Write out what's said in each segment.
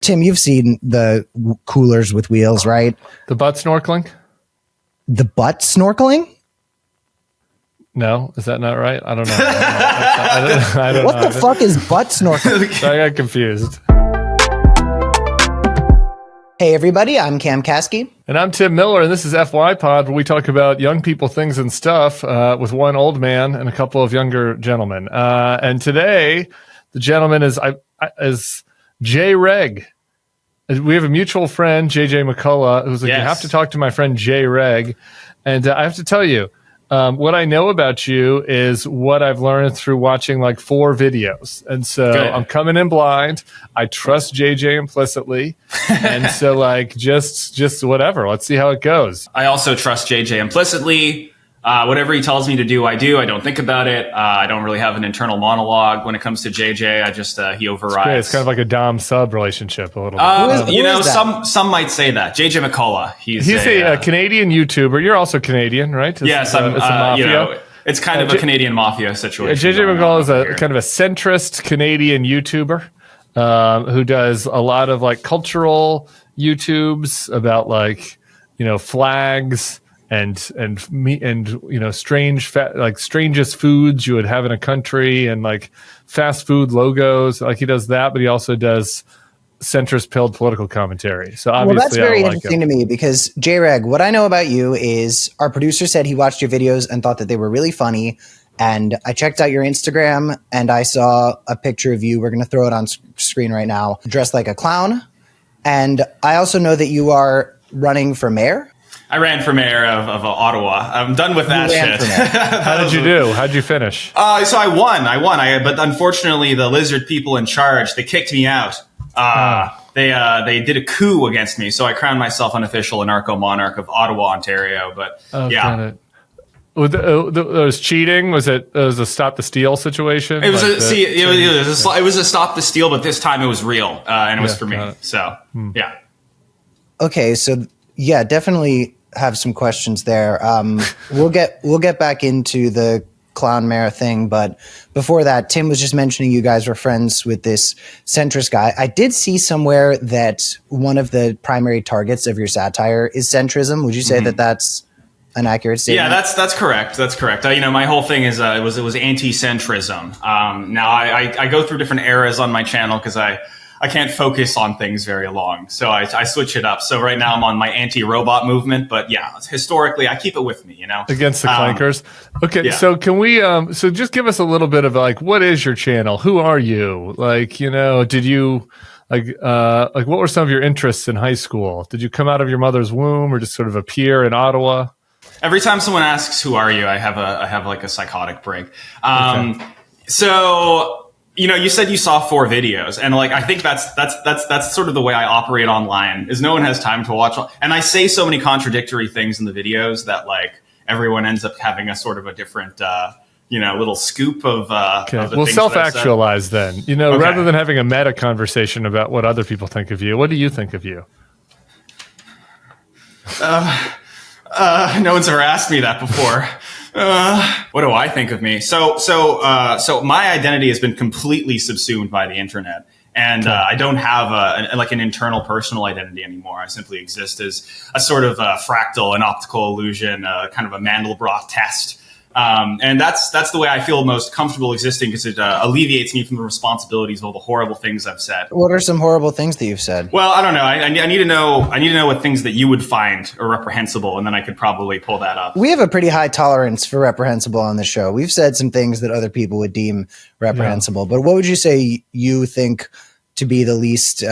Tim, you've seen the coolers with wheels, right? The butt snorkeling? The butt snorkeling? No, is that not right? I don't know. I don't what know. The fuck is butt snorkeling? I got confused. Hey, everybody, I'm Cam Kasky. And I'm Tim Miller, and this is FY Pod, where we talk about young people, things, and stuff with one old man and a couple of younger gentlemen. And today, the gentleman is Jreg. We have a mutual friend, JJ McCullough, who's like, yes. You have to talk to my friend Jreg. And I have to tell you, what I know about you is what I've learned through watching like 4 videos. And so Good. I'm coming in blind. I trust JJ implicitly. And so like, just whatever. Let's see how it goes. I also trust JJ implicitly. Whatever he tells me to do, I do. I don't think about it. I don't really have an internal monologue when it comes to JJ. I just, he overrides. It's kind of like a Dom-sub relationship a little bit. Who is some might say that. JJ McCullough. He's a Canadian YouTuber. You're also Canadian, right? Yes, it's a mafia. It's kind of a Canadian mafia situation. JJ McCullough is a kind of a centrist Canadian YouTuber who does a lot of like cultural YouTubes about like, flags and strangest foods you would have in a country and like fast food logos. Like he does that, but he also does centrist pilled political commentary. So obviously, well, that's very interesting to me because Jreg, what I know about you is our producer said he watched your videos and thought that they were really funny. And I checked out your Instagram and I saw a picture of you. We're going to throw it on screen right now, dressed like a clown. And I also know that you are running for mayor. I ran for mayor of Ottawa. I'm done with that shit. How did you do? How'd you finish? So I won. But unfortunately, the lizard people in charge, they kicked me out. They did a coup against me. So I crowned myself unofficial anarcho monarch of Ottawa, Ontario. But yeah. It was cheating. Was it a stop the steal situation? It was it was a stop the steal, but this time it was real, and it was for me. So yeah. Okay, so yeah, definitely have some questions there. We'll get back into the clown mayor thing, but before that, Tim was just mentioning you guys were friends with this centrist guy. I did see somewhere that one of the primary targets of your satire is centrism. Would you say that that's an accurate statement? Yeah, that's correct. That's correct. My whole thing is it was anti-centrism. Now I go through different eras on my channel because I can't focus on things very long, so I switch it up. So right now I'm on my anti-robot movement, but yeah, historically I keep it with me. Against the clankers. Okay, yeah. So can we? So just give us a little bit of like, what is your channel? Who are you? Like, did you what were some of your interests in high school? Did you come out of your mother's womb or just sort of appear in Ottawa? Every time someone asks who are you, I have like a psychotic break. Okay. So. You said you saw 4 videos, and like I think that's sort of the way I operate online. Is no one has time to watch, and I say so many contradictory things in the videos that like everyone ends up having a sort of a different, little scoop of. Okay. Of the well, things self-actualize then. Okay. Rather than having a meta conversation about what other people think of you, what do you think of you? No one's ever asked me that before. What do I think of me? So my identity has been completely subsumed by the internet, and I don't have an internal personal identity anymore. I simply exist as a sort of fractal, an optical illusion, kind of a Mandelbrot test. And that's the way I feel most comfortable existing because it alleviates me from the responsibilities of all the horrible things I've said. What are some horrible things that you've said? Well, I don't know. I need to know. I need to know what things that you would find are reprehensible, and then I could probably pull that up. We have a pretty high tolerance for reprehensible on the show. We've said some things that other people would deem reprehensible, but what would you say you think to be the least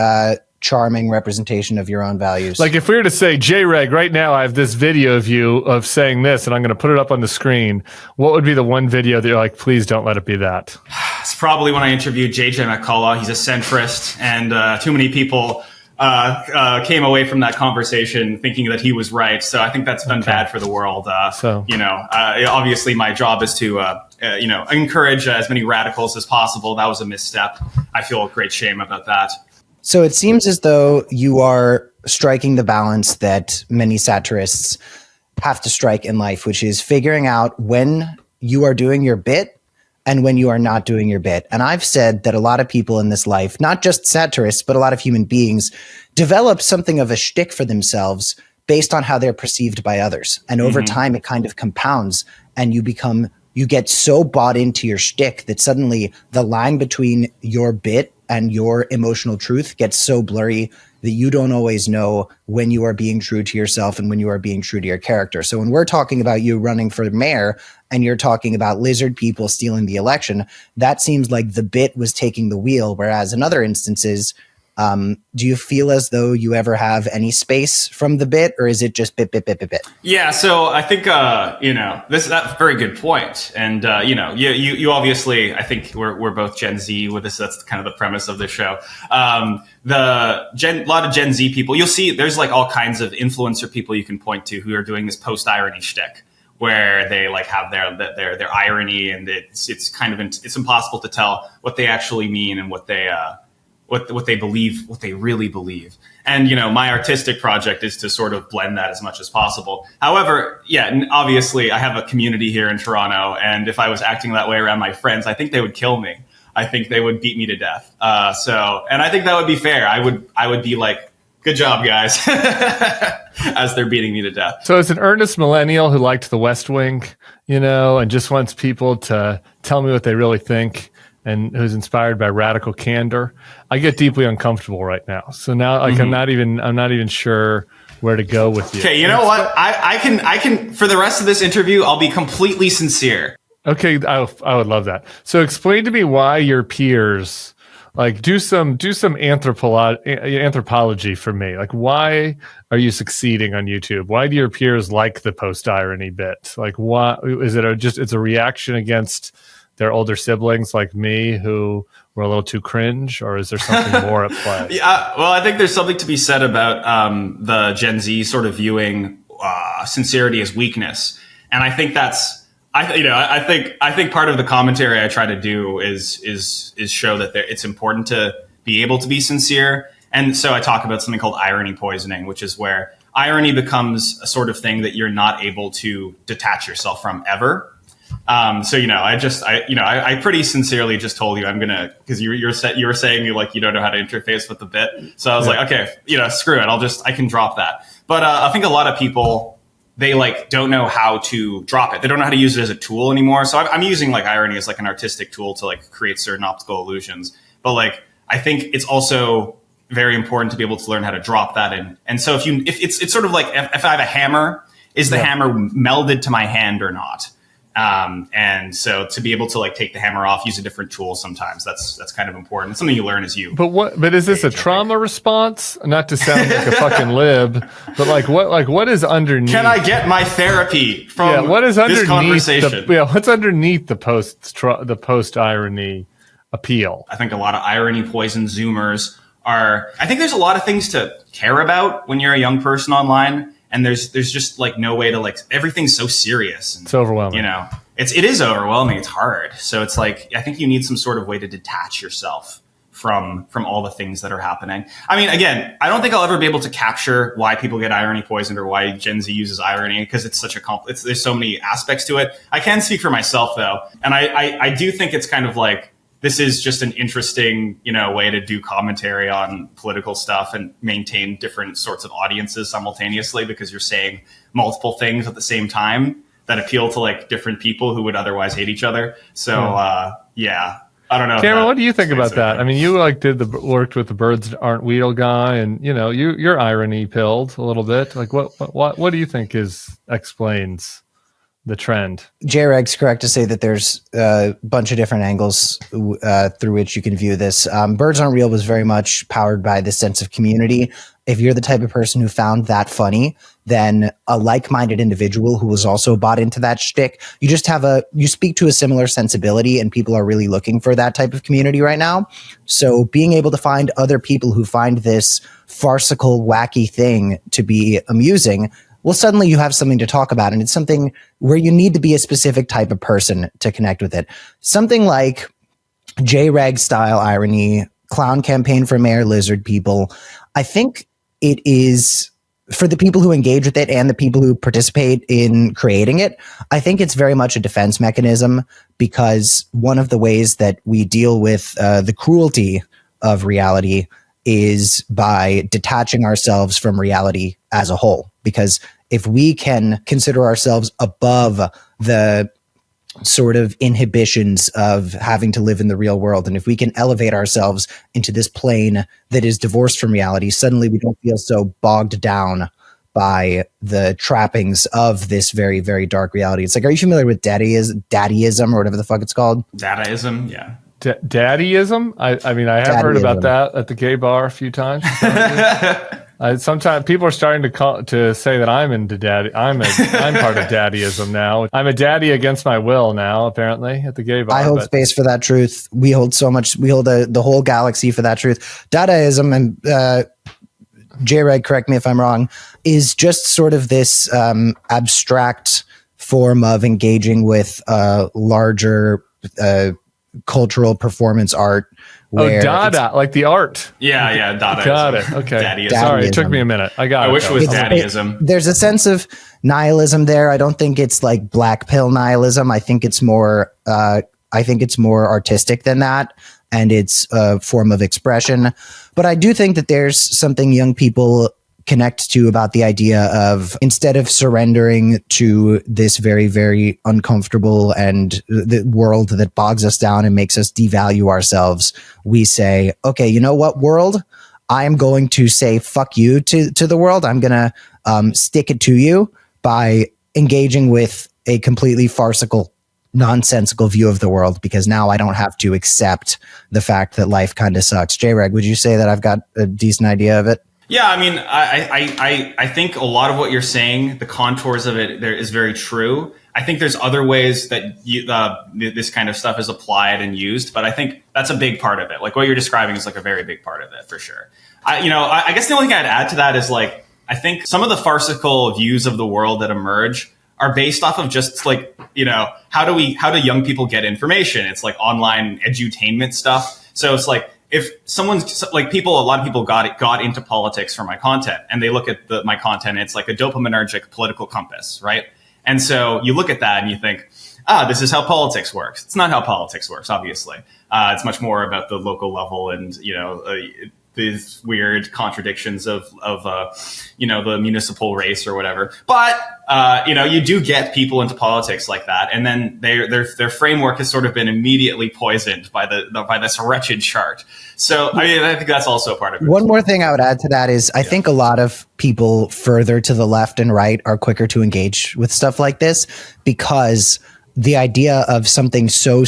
charming representation of your own values? Like if we were to say, Jreg, right now I have this video of you of saying this and I'm going to put it up on the screen, what would be the one video that you're like, please don't let it be that? It's probably when I interviewed JJ McCullough. He's a centrist, and too many people came away from that conversation thinking that he was right. So I think that's been bad for the world. Obviously my job is to encourage as many radicals as possible. That was a misstep. I feel great shame about that. So it seems as though you are striking the balance that many satirists have to strike in life, which is figuring out when you are doing your bit and when you are not doing your bit. And I've said that a lot of people in this life, not just satirists, but a lot of human beings, develop something of a shtick for themselves based on how they're perceived by others. And over time, it kind of compounds, and you get so bought into your shtick that suddenly the line between your bit and your emotional truth gets so blurry that you don't always know when you are being true to yourself and when you are being true to your character. So when we're talking about you running for mayor and you're talking about lizard people stealing the election, that seems like the bit was taking the wheel. Whereas in other instances, do you feel as though you ever have any space from the bit, or is it just bit? Yeah, so I think that's a very good point, and you obviously, I think we're both Gen Z with this. That's kind of the premise of the show. A lot of Gen Z people, you'll see there's like all kinds of influencer people you can point to who are doing this post irony shtick, where they like have their irony, and it's kind of it's impossible to tell what they actually mean and what they believe, what they really believe. And, my artistic project is to sort of blend that as much as possible. However, obviously I have a community here in Toronto, and if I was acting that way around my friends, I think they would kill me. I think they would beat me to death. And I think that would be fair. I would be like, good job, guys, as they're beating me to death. So as an earnest millennial who liked the West Wing, and just wants people to tell me what they really think, and who's inspired by radical candor, I get deeply uncomfortable right now. So now, like, I'm not even sure where to go with you. Okay, you know what? I can for the rest of this interview, I'll be completely sincere. Okay, I would love that. So explain to me why your peers do some anthropology for me. Like, why are you succeeding on YouTube? Why do your peers like the post irony bit? Like, why is it it's a reaction against their older siblings like me who were a little too cringe, or is there something more at play? Yeah, well, I think there's something to be said about the Gen Z sort of viewing sincerity as weakness, and I think I think part of the commentary I try to do is show that it's important to be able to be sincere, and so I talk about something called irony poisoning, which is where irony becomes a sort of thing that you're not able to detach yourself from ever. I pretty sincerely just told you I'm gonna, because you were saying you don't know how to interface with the bit, so I was like, okay, screw it, I can drop that. But I think a lot of people, they don't know how to drop it. They don't know how to use it as a tool anymore. So I'm using irony as an artistic tool to create certain optical illusions. But I think it's also very important to be able to learn how to drop that in. And so if it's sort of like if I have a hammer, is the hammer melded to my hand or not? And so to be able to take the hammer off, use a different tool sometimes, that's kind of important. It's something you learn as you. But is this a trauma response? Not to sound like a fucking lib, but what is underneath? Can I get my therapy from what is this conversation? What's underneath the post irony appeal? I think a lot of irony poison Zoomers I think there's a lot of things to care about when you're a young person online. And there's just no way to everything's so serious. And, it's overwhelming. It is overwhelming. It's hard. So it's I think you need some sort of way to detach yourself from all the things that are happening. I mean, again, I don't think I'll ever be able to capture why people get irony poisoned or why Gen Z uses irony, because it's such there's so many aspects to it. I can speak for myself though. And I do think it's kind of this is just an interesting, way to do commentary on political stuff and maintain different sorts of audiences simultaneously, because you're saying multiple things at the same time that appeal to different people who would otherwise hate each other. So, I don't know. Cameron, what do you think about that? I mean, you worked with the Birds Aren't Weedle guy, and you're irony pilled a little bit. What do you think explains the trend? Jreg's correct to say that there's a bunch of different angles through which you can view this. Birds Aren't Real was very much powered by this sense of community. If you're the type of person who found that funny, then a like-minded individual who was also bought into that shtick, you speak to a similar sensibility, and people are really looking for that type of community right now. So being able to find other people who find this farcical, wacky thing to be amusing, well, suddenly you have something to talk about, and it's something where you need to be a specific type of person to connect with it. Something like Jreg style irony, clown campaign for mayor lizard people. I think it is for the people who engage with it and the people who participate in creating it, I think it's very much a defense mechanism, because one of the ways that we deal with the cruelty of reality is by detaching ourselves from reality as a whole. Because if we can consider ourselves above the sort of inhibitions of having to live in the real world, and if we can elevate ourselves into this plane that is divorced from reality, suddenly we don't feel so bogged down by the trappings of this very, very dark reality. It's like, are you familiar with daddyism or whatever the fuck it's called? Dadaism, yeah. Daddyism? I mean, I have heard about that at the gay bar a few times. Sometimes people are starting to say that I'm into daddy. I'm part of daddyism now. I'm a daddy against my will now, apparently, at the gay bar. I hold space for that truth. We hold so much. We hold the whole galaxy for that truth. Dadaism, and Jreg, correct me if I'm wrong, is just sort of this abstract form of engaging with larger cultural performance art. Dada, like the art. Yeah, Dadaism. Got it. Okay. Daddyism. Sorry, it took me a minute. I wish it was daddyism. There's a sense of nihilism there. I don't think it's like black pill nihilism. I think it's more artistic than that, and it's a form of expression. But I do think that there's something young people connect to about the idea of, instead of surrendering to this very, very uncomfortable and the world that bogs us down and makes us devalue ourselves, we say, okay, you know what, world? I am going to say fuck you to the world. I'm going to stick it to you by engaging with a completely farcical, nonsensical view of the world, because now I don't have to accept the fact that life kind of sucks. Jreg, would you say that I've got a decent idea of it? Yeah, I mean, I think a lot of what you're saying, the contours of it, there is very true. I think there's other ways that this kind of stuff is applied and used, but I think that's a big part of it. Like what you're describing is like a very big part of it for sure. I guess the only thing I'd add to that is like, I think some of the farcical views of the world that emerge are based off of just like, how do young people get information? It's like online edutainment stuff. So it's like, if someone's like a lot of people got into politics for my content, and they look at my content, it's like a dopaminergic political compass, right? And so you look at that and you think, this is how politics works. It's not how politics works, obviously. It's much more about the local level and, these weird contradictions of the municipal race or whatever. But, you do get people into politics like that. And then their framework has sort of been immediately poisoned by this wretched chart. So, I mean, I think that's also a part of it. One more thing I would add to that is I think a lot of people further to the left and right are quicker to engage with stuff like this, because the idea of something so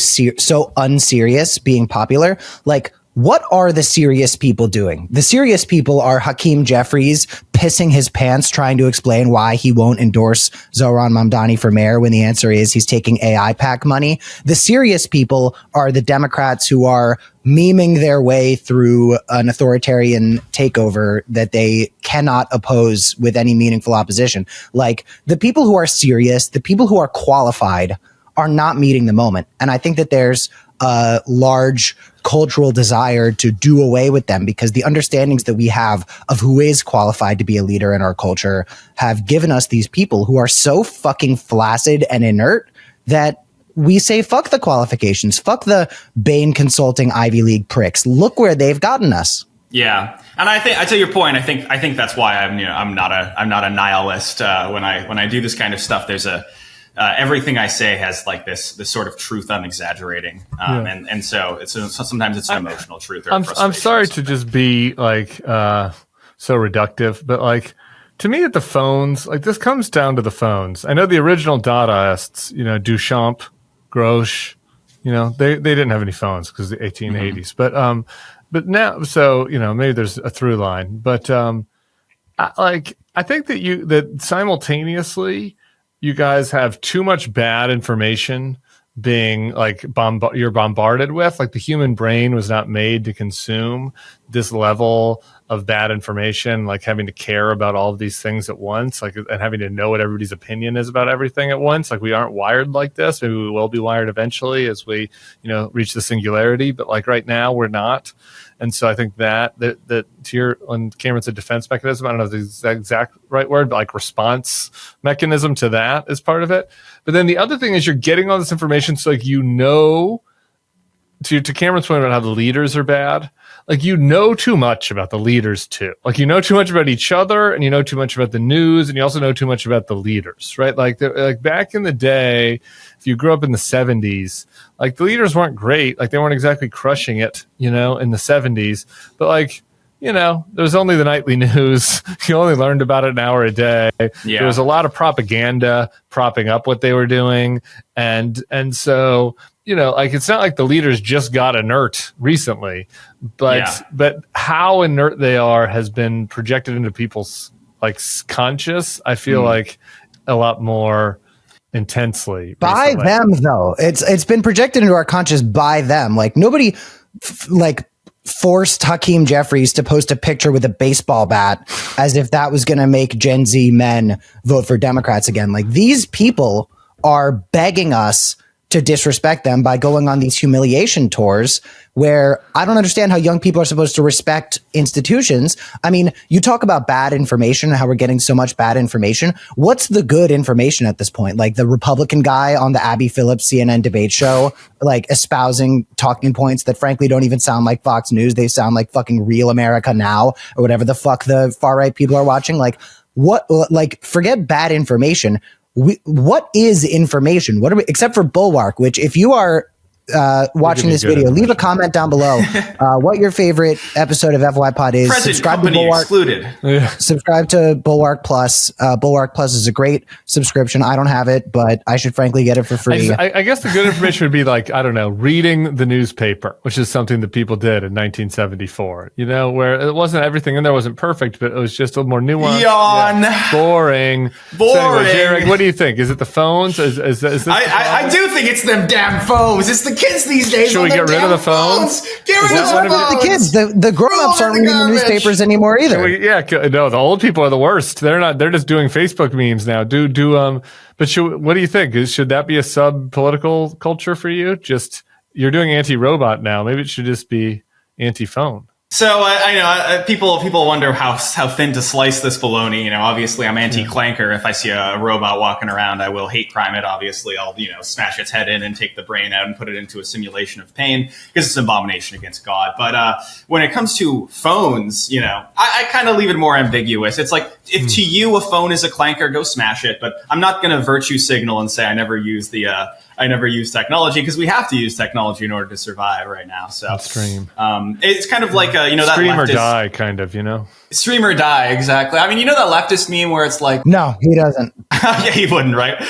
unserious being popular, like, what are the serious people doing? The serious people are Hakeem Jeffries pissing his pants trying to explain why he won't endorse Zohran Mamdani for mayor when the answer is he's taking AI PAC money. The serious people are the Democrats who are memeing their way through an authoritarian takeover that they cannot oppose with any meaningful opposition. Like, the people who are serious, the people who are qualified, are not meeting the moment. And I think that there's a large cultural desire to do away with them, because the understandings that we have of who is qualified to be a leader in our culture have given us these people who are so fucking flaccid and inert that we say, fuck the qualifications, fuck the Bain Consulting Ivy League pricks. Look where they've gotten us. Yeah, and I to your point, I think that's why I'm not a nihilist. When I do this kind of stuff, there's everything I say has like this sort of truth I'm exaggerating, and so sometimes it's an emotional truth. Or I'm sorry to just be like so reductive, but like, to me, at the phones, like, this comes down to the phones. I know the original Dadaists, Duchamp, Grouche, they didn't have any phones because the 1880s, but now, so maybe there's a through line, but I think that simultaneously, you guys have too much bad information being like you're bombarded with. Like, the human brain was not made to consume this level of bad information, like having to care about all of these things at once, like, and having to know what everybody's opinion is about everything at once. Like, we aren't wired like this. Maybe we will be wired eventually as we, reach the singularity, but like right now we're not. And so I think that to your, when Cameron said defense mechanism, I don't know the exact right word, but like response mechanism to that is part of it. But then the other thing is you're getting all this information. So like, to Cameron's point about how the leaders are bad, like, too much about the leaders too. Like, too much about each other, and too much about the news, and you also know too much about the leaders, right? Like back in the day, if you grew up in the 70s, like the leaders weren't great. Like, they weren't exactly crushing it, in the 70s. But like, there's only the nightly news. You only learned about it an hour a day. Yeah. There was a lot of propaganda propping up what they were doing. And so, like, it's not like the leaders just got inert recently, but how inert they are has been projected into people's like conscious, I feel like, a lot more intensely by recently. Them though. It's been projected into our conscious by them. Like, nobody forced Hakeem Jeffries to post a picture with a baseball bat as if that was going to make Gen Z men vote for Democrats again. Like, these people are begging us to disrespect them by going on these humiliation tours where I don't understand how young people are supposed to respect institutions. I mean, you talk about bad information and how we're getting so much bad information. What's the good information at this point? Like the Republican guy on the Abby Phillips CNN debate show, like espousing talking points that frankly don't even sound like Fox News. They sound like fucking Real America Now or whatever the fuck the far right people are watching. Like, what, like, forget bad information. What is information? What are we, except for Bulwark, which if you are watching this video, leave a comment down below what your favorite episode of FY Pod is. Present subscribe company to Bulwark. Excluded. Subscribe to Bulwark Plus. Bulwark Plus is a great subscription. I don't have it, but I should frankly get it for free. I guess the good information would be like, I don't know, reading the newspaper, which is something that people did in 1974, where it wasn't everything in there wasn't perfect, but it was just a little more nuanced. Yawn. Yeah. Boring. So anyway, Jreg, what do you think? Is it the phones? Is this I do think it's them damn phones. It's the kids these days. Should we get rid of the phones? Get rid of the phones. The kids, the grown-ups aren't reading the newspapers anymore either. No, the old people are the worst. They're not. They're just doing Facebook memes now. But what do you think? Should that be a sub-political culture for you? Just, you're doing anti-robot now. Maybe it should just be anti-phone. So I know people wonder how thin to slice this bologna. Obviously I'm anti-clanker. If I see a robot walking around, I will hate crime it. Obviously, I'll smash its head in and take the brain out and put it into a simulation of pain because it's an abomination against God. But when it comes to phones, I kind of leave it more ambiguous. It's like, if to you a phone is a clanker, go smash it. But I'm not going to virtue signal and say I never use technology, because we have to use technology in order to survive right now. So it's kind of like that stream leftist, or die kind of, stream or die. Exactly. I mean, that leftist meme where it's like, no, he doesn't. Yeah, he wouldn't, right?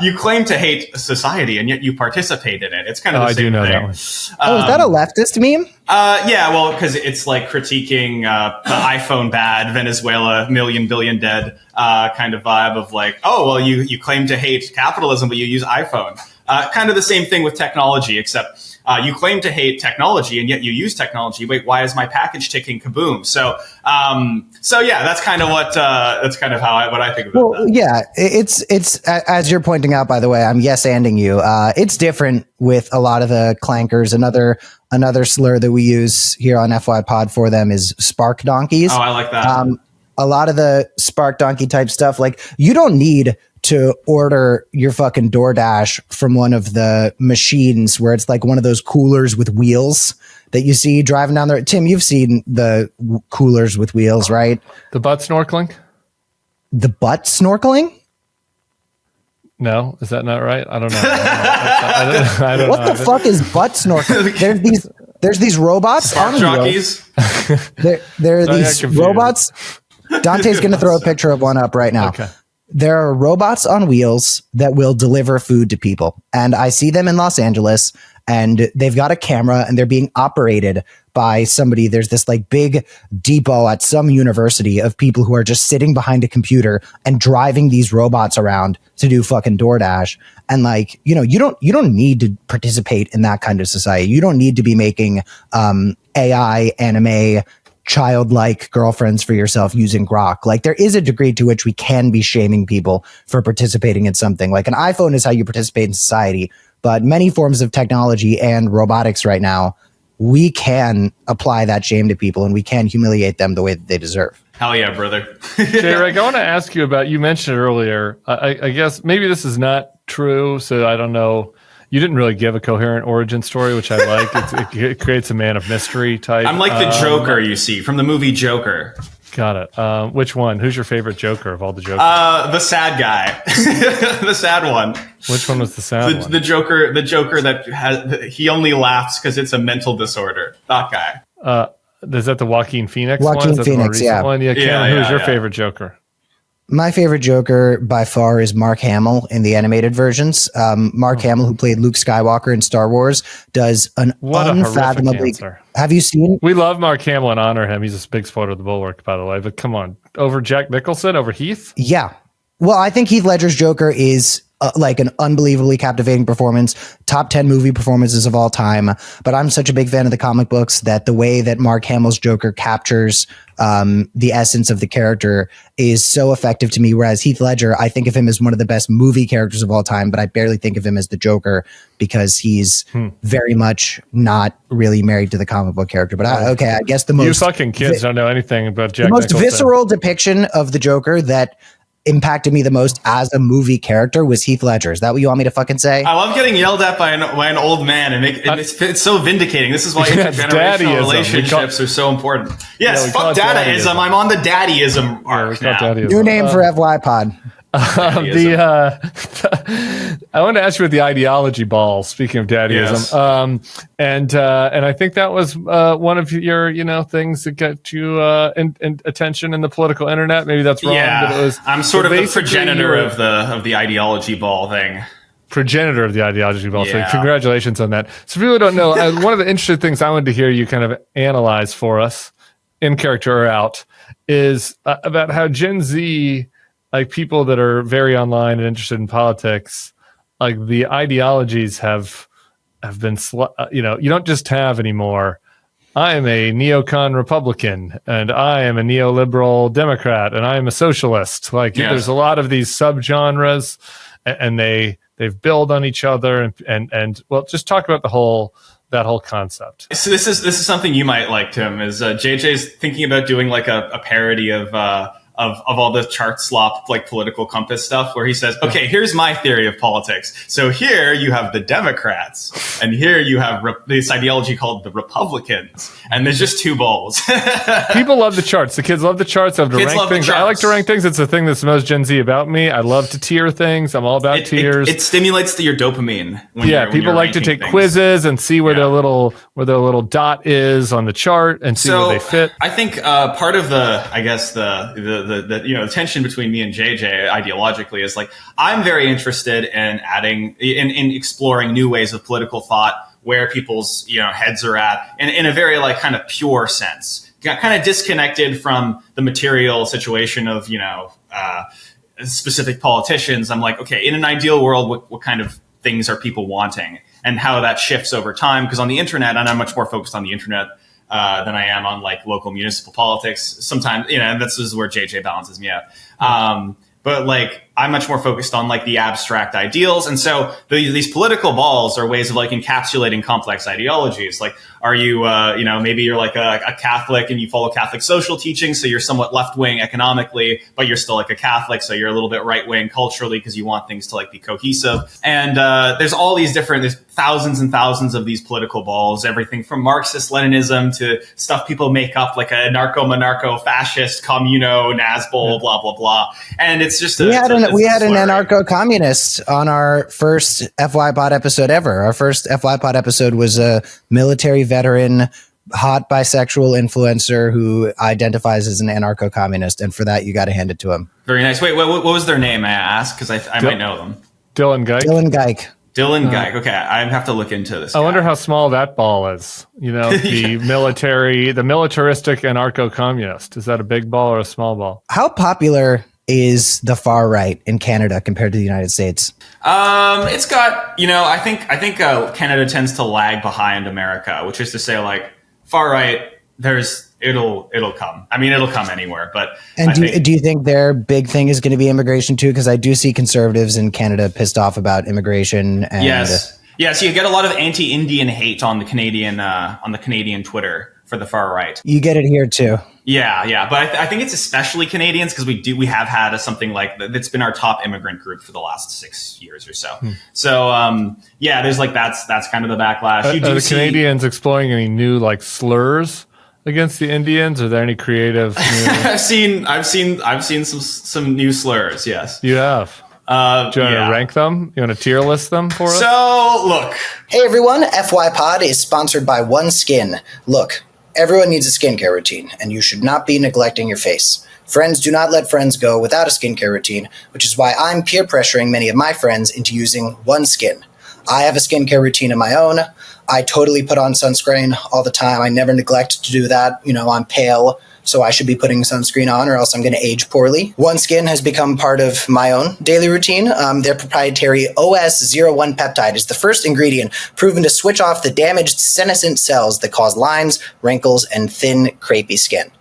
You claim to hate society and yet you participate in it. It's kind of the same I do know thing. that one. Is that a leftist meme? Yeah, well, because it's like critiquing the iPhone bad, Venezuela, million billion dead kind of vibe of like, oh, well, you claim to hate capitalism, but you use iPhone. Kind of the same thing with technology, except you claim to hate technology and yet you use technology. Wait, why is my package ticking? Kaboom! So yeah, that's kind of what what I think about that. Yeah, it's as you're pointing out. By the way, I'm yes-anding you. It's different with a lot of the clankers. Another slur that we use here on FY Pod for them is spark donkeys. Oh, I like that. A lot of the spark donkey type stuff, like, you don't need to order your fucking DoorDash from one of the machines where it's like one of those coolers with wheels that you see driving down there. Tim, you've seen the coolers with wheels, right? The butt snorkeling? The butt snorkeling? No, is that not right? I don't know. I don't what know. The fuck is butt snorkeling? There's these robots. Spark jockeys. There are these robots. Dante's going to throw a picture of one up right now. Okay. There are robots on wheels that will deliver food to people. And I see them in Los Angeles, and they've got a camera and they're being operated by somebody. There's this like big depot at some university of people who are just sitting behind a computer and driving these robots around to do fucking DoorDash. And like, you don't need to participate in that kind of society. You don't need to be making AI anime childlike girlfriends for yourself using Grok. Like there is a degree to which we can be shaming people for participating in something. Like an iPhone is how you participate in society, but many forms of technology and robotics right now, we can apply that shame to people and we can humiliate them the way that they deserve. Hell yeah, brother. Jreg, I want to ask you about, you mentioned earlier, I guess maybe this is not true, so I don't know. You didn't really give a coherent origin story, which I like. It creates a man of mystery type. I'm like the Joker, you see, from the movie Joker. Got it. Which one? Who's your favorite Joker of all the Jokers? The sad guy. The sad one. Which one was the sad one? The Joker that has, he only laughs because it's a mental disorder. That guy. Is that the Joaquin Phoenix one? Joaquin Phoenix, yeah. One? Yeah, Cam, who's your favorite Joker? My favorite Joker by far is Mark Hamill in the animated versions. Mark Hamill, who played Luke Skywalker in Star Wars, does an unfathomably. Have you seen? We love Mark Hamill and honor him. He's a big supporter of the Bulwark, by the way. But come on, over Jack Nicholson, over Heath? Yeah. Well, I think Heath Ledger's Joker is like an unbelievably captivating performance, top 10 movie performances of all time. But I'm such a big fan of the comic books that the way that Mark Hamill's Joker captures the essence of the character is so effective to me. Whereas Heath Ledger, I think of him as one of the best movie characters of all time, but I barely think of him as the Joker because he's very much not really married to the comic book character. But I guess the most... You fucking kids don't know anything about Jack Nicholson. The most Nicholson. visceral depiction of the Joker that impacted me the most as a movie character was Heath Ledger. Is that what you want me to fucking say? I love getting yelled at by an old man, and it's so vindicating. This is why intergenerational relationships are so important. Yes, fuck dadaism. I'm on the daddyism arc now. New name for FY Pod. I want to ask you about the ideology ball. Speaking of daddyism, yes. And I think that was one of your things that got you in attention in the political internet. Maybe that's wrong. Yeah, but it was, I'm sort of the progenitor of the ideology ball thing. Progenitor of the ideology ball. Yeah. So congratulations on that. So people don't know. One of the interesting things I wanted to hear you kind of analyze for us, in character or out, is about how Gen Z, like people that are very online and interested in politics, like the ideologies have been, you don't just have anymore. I am a neocon Republican and I am a neoliberal Democrat and I am a socialist. Like there's a lot of these subgenres and they build on each other and well, just talk about that whole concept. So this is something you might like, Tim, is JJ's thinking about doing like a parody of all the chart slop, like political compass stuff, where he says, okay, here's my theory of politics. So here you have the Democrats, and here you have this ideology called the Republicans, and there's just two bowls. People love the charts. The kids love the charts. I love to rank things. I like to rank things. It's the thing that's the most Gen Z about me. I love to tier things. I'm all about tiers. It stimulates your dopamine. People like to take quizzes and see where their little dot is on the chart and see where they fit. I think part of the tension between me and JJ ideologically is like I'm very interested in adding in exploring new ways of political thought where people's heads are at in a very like kind of pure sense, kind of disconnected from the material situation of specific politicians. I'm like, okay, in an ideal world, what kind of things are people wanting and how that shifts over time? Because on the internet, and I'm much more focused on the internet than I am on like local municipal politics. Sometimes, this is where JJ balances me out. But like, I'm much more focused on like the abstract ideals. And so these political balls are ways of like encapsulating complex ideologies. Like, are you, maybe you're like a Catholic and you follow Catholic social teaching. So you're somewhat left wing economically, but you're still like a Catholic. So you're a little bit right wing culturally because you want things to like be cohesive. And there's all these there's thousands and thousands of these political balls, everything from Marxist Leninism to stuff people make up like a narco fascist communo Nazbol, blah, blah, blah. And it's just we had an anarcho-communist on our first FY Pod episode ever. Our first FY Pod episode was a military veteran, hot bisexual influencer who identifies as an anarcho-communist, and for that, you got to hand it to him. Very nice. Wait, what was their name, may I ask? Because I might know them. Dylan Geik. Dylan Geik. Okay, I have to look into this. I wonder how small that ball is. The militaristic anarcho-communist. Is that a big ball or a small ball? How popular is the far right in Canada compared to the United States? It's got, I think Canada tends to lag behind America, which is to say like far right, it'll come. I mean, it'll come anywhere. But and do you think their big thing is going to be immigration too? Because I do see conservatives in Canada pissed off about immigration. And yes. You get a lot of anti-Indian hate on the Canadian Twitter for the far right. You get it here too. Yeah. But I think it's especially Canadians because we have had something like that's been our top immigrant group for the last 6 years or so. So there's like that's kind of the backlash. Are the Canadians exploring any new like slurs against the Indians? Are there any creative? I've seen some new slurs. Yes, you have. Do you want to rank them? You want to tier list them for us? So look. Hey everyone, FY Pod is sponsored by OneSkin. Look. Everyone needs a skincare routine, and you should not be neglecting your face. Friends do not let friends go without a skincare routine, which is why I'm peer pressuring many of my friends into using OneSkin. I have a skincare routine of my own. I totally put on sunscreen all the time. I never neglect to do that. You know, I'm pale, so I should be putting sunscreen on or else I'm going to age poorly. OneSkin has become part of my own daily routine. Their proprietary OS01 peptide is the first ingredient proven to switch off the damaged senescent cells that cause lines, wrinkles, and thin, crepey skin.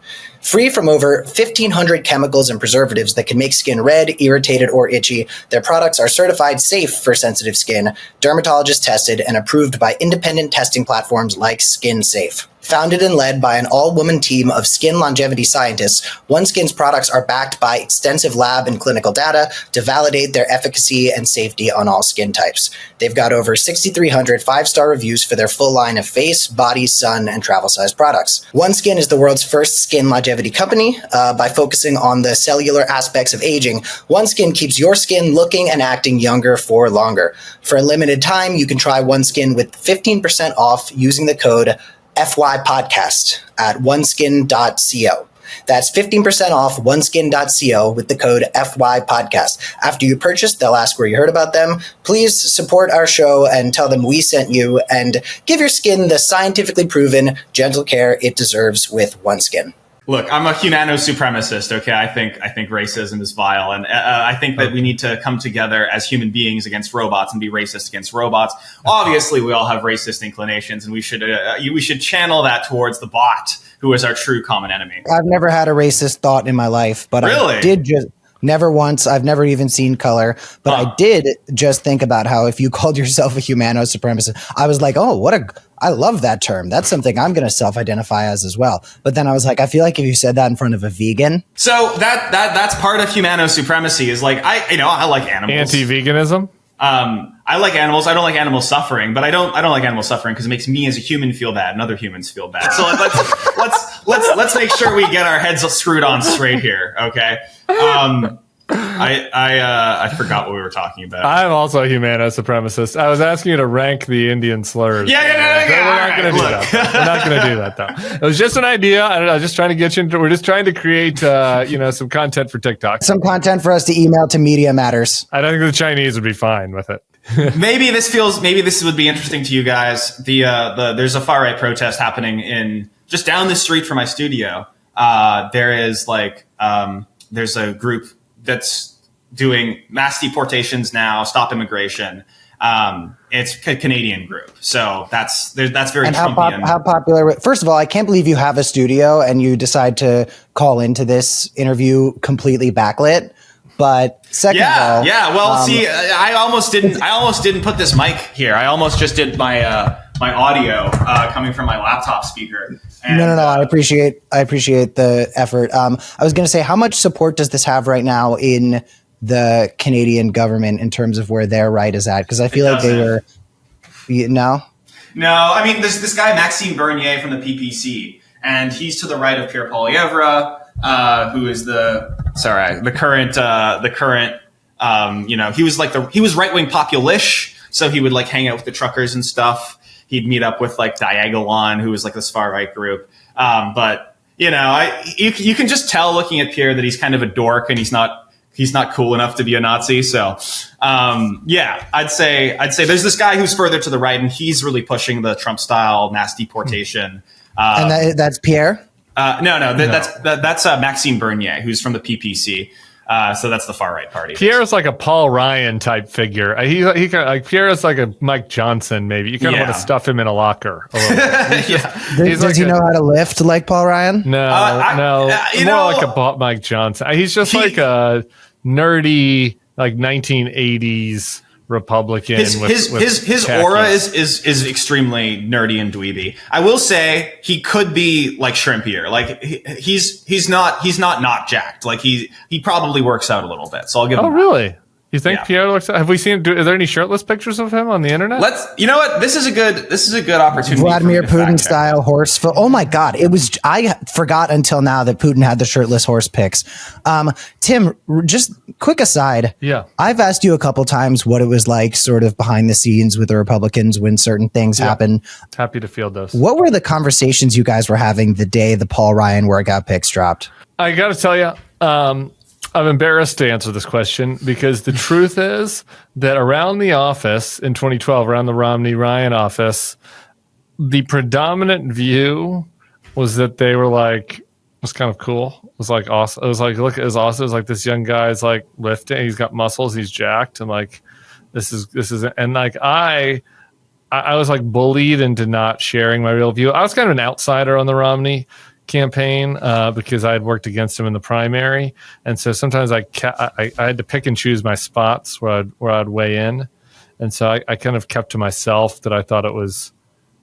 Free from over 1,500 chemicals and preservatives that can make skin red, irritated, or itchy, their products are certified safe for sensitive skin, dermatologist tested, and approved by independent testing platforms like SkinSafe. Founded and led by an all-woman team of skin longevity scientists, OneSkin's products are backed by extensive lab and clinical data to validate their efficacy and safety on all skin types. They've got over 6,300 five-star reviews for their full line of face, body, sun, and travel-size products. OneSkin is the world's first skin longevity company. By focusing on the cellular aspects of aging, OneSkin keeps your skin looking and acting younger for longer. For a limited time, you can try OneSkin with 15% off using the code FY Podcast at oneskin.co. That's 15% off oneskin.co with the code FY Podcast. After you purchase, they'll ask where you heard about them. Please support our show and tell them we sent you and give your skin the scientifically proven gentle care it deserves with OneSkin. Look, I'm a humano-supremacist, okay? I think racism is vile, and I think that we need to come together as human beings against robots and be racist against robots. Obviously, we all have racist inclinations, and we should channel that towards the bot, who is our true common enemy. I've never had a racist thought in my life, but really? I did just... Never once. I've never even seen color, but I did just think about how if you called yourself a humano-supremacist, I was like, I love that term. That's something I'm going to self-identify as well. But then I was like, I feel like if you said that in front of a vegan. So that's part of humano-supremacy is like, I like animals. Anti-veganism? I like animals. I don't like animal suffering, but I don't like animal suffering because it makes me as a human feel bad and other humans feel bad. So let's make sure we get our heads screwed on straight here. Okay. I forgot what we were talking about. I'm also a humano-supremacist. I was asking you to rank the Indian slurs. Yeah. We're not going to do that. We're not going to do that, though. It was just an idea. I was just trying to get you into. We're just trying to create, some content for TikTok. Some content for us to email to Media Matters. I don't think the Chinese would be fine with it. Maybe this would be interesting to you guys. There's a far right protest happening in just down the street from my studio. There's a group that's doing mass deportations now, stop immigration. It's a Canadian group, so that's very Trumpian. How popular? First of all, I can't believe you have a studio and you decide to call into this interview completely backlit. But second of all, well, see, I almost didn't put this mic here. I almost just did my audio coming from my laptop speaker. And, no. I appreciate the effort. I was going to say, how much support does this have right now in the Canadian government in terms of where their right is at? Because I feel like they were, no. I mean, there's this guy Maxime Bernier from the PPC, and he's to the right of Pierre Poilievre. Who is the current he was right-wing populish, so he would like hang out with the truckers and stuff. He'd meet up with like Diagolon, who was like this far right group. But you can just tell looking at Pierre that he's kind of a dork and he's not cool enough to be a Nazi. So I'd say there's this guy who's further to the right, and he's really pushing the Trump style mass deportation. And that's Pierre. No. That's Maxime Bernier, who's from the PPC. So that's the far right party. Pierre's like a Paul Ryan type figure. He kind of like Pierre's like a Mike Johnson. Maybe you kind of want to stuff him in a locker. A little bit. Does he know how to lift like Paul Ryan? No, more like a Mike Johnson. He's just like a nerdy, like 1980s Republican. His aura is extremely nerdy and dweeby. I will say he could be like shrimpier. Like he's not jacked. Like he probably works out a little bit. So I'll give him. Oh, really? You think Pierre looks? Have we seen? Are there any shirtless pictures of him on the internet? You know what? This is a good opportunity. Vladimir Putin style horse. Oh my God! I forgot until now that Putin had the shirtless horse pics. Tim, just quick aside. Yeah, I've asked you a couple times what it was like, sort of behind the scenes with the Republicans when certain things happen. Happy to field those. What were the conversations you guys were having the day the Paul Ryan workout pics dropped? I got to tell you. I'm embarrassed to answer this question because the truth is that around the office in 2012, around the Romney-Ryan office, the predominant view was that they were like, it was kind of cool. It was like awesome. It was like, look, it was awesome. It was like this young guy's like lifting. He's got muscles. He's jacked. And like, this is, and like, I was like bullied into not sharing my real view. I was kind of an outsider on the Romney campaign because I had worked against him in the primary, and so sometimes I had to pick and choose my spots where I'd weigh in, and so I kind of kept to myself that I thought it was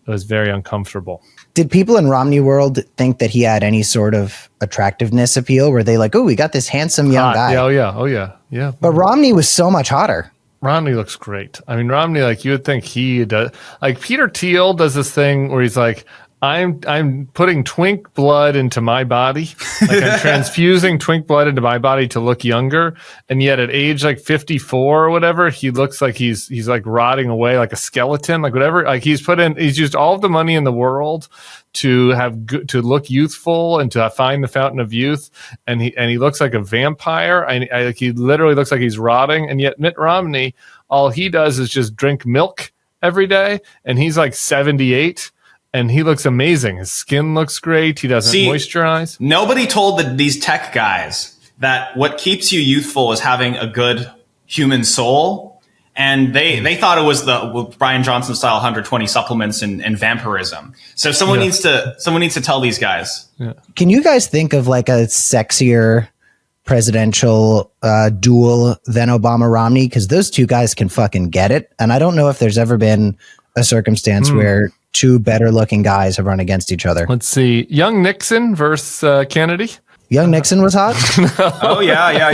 very uncomfortable. Did people in Romney world think that he had any sort of attractiveness appeal? Were they like, "Oh, we got this handsome young guy"? Oh yeah. But Romney was so much hotter. Romney looks great. I mean, Romney, like you would think he does. Like Peter Thiel does this thing where he's like, I'm putting twink blood into my body. Like I'm transfusing twink blood into my body to look younger. And yet at age like 54 or whatever, he looks like he's like rotting away like a skeleton, like whatever. Like he's used all of the money in the world to to look youthful and to find the fountain of youth. And he looks like a vampire. He literally looks like he's rotting. And yet Mitt Romney, all he does is just drink milk every day. And he's like 78. And he looks amazing. His skin looks great. He doesn't moisturize. Nobody told these tech guys that what keeps you youthful is having a good human soul. And they thought it was the Brian Johnson style 120 supplements and vampirism. So someone needs to tell these guys. Yeah. Can you guys think of like a sexier presidential duel than Obama Romney? Because those two guys can fucking get it. And I don't know if there's ever been a circumstance where two better looking guys have run against each other. Let's see. Young Nixon versus Kennedy. Young Nixon was hot. Oh yeah. I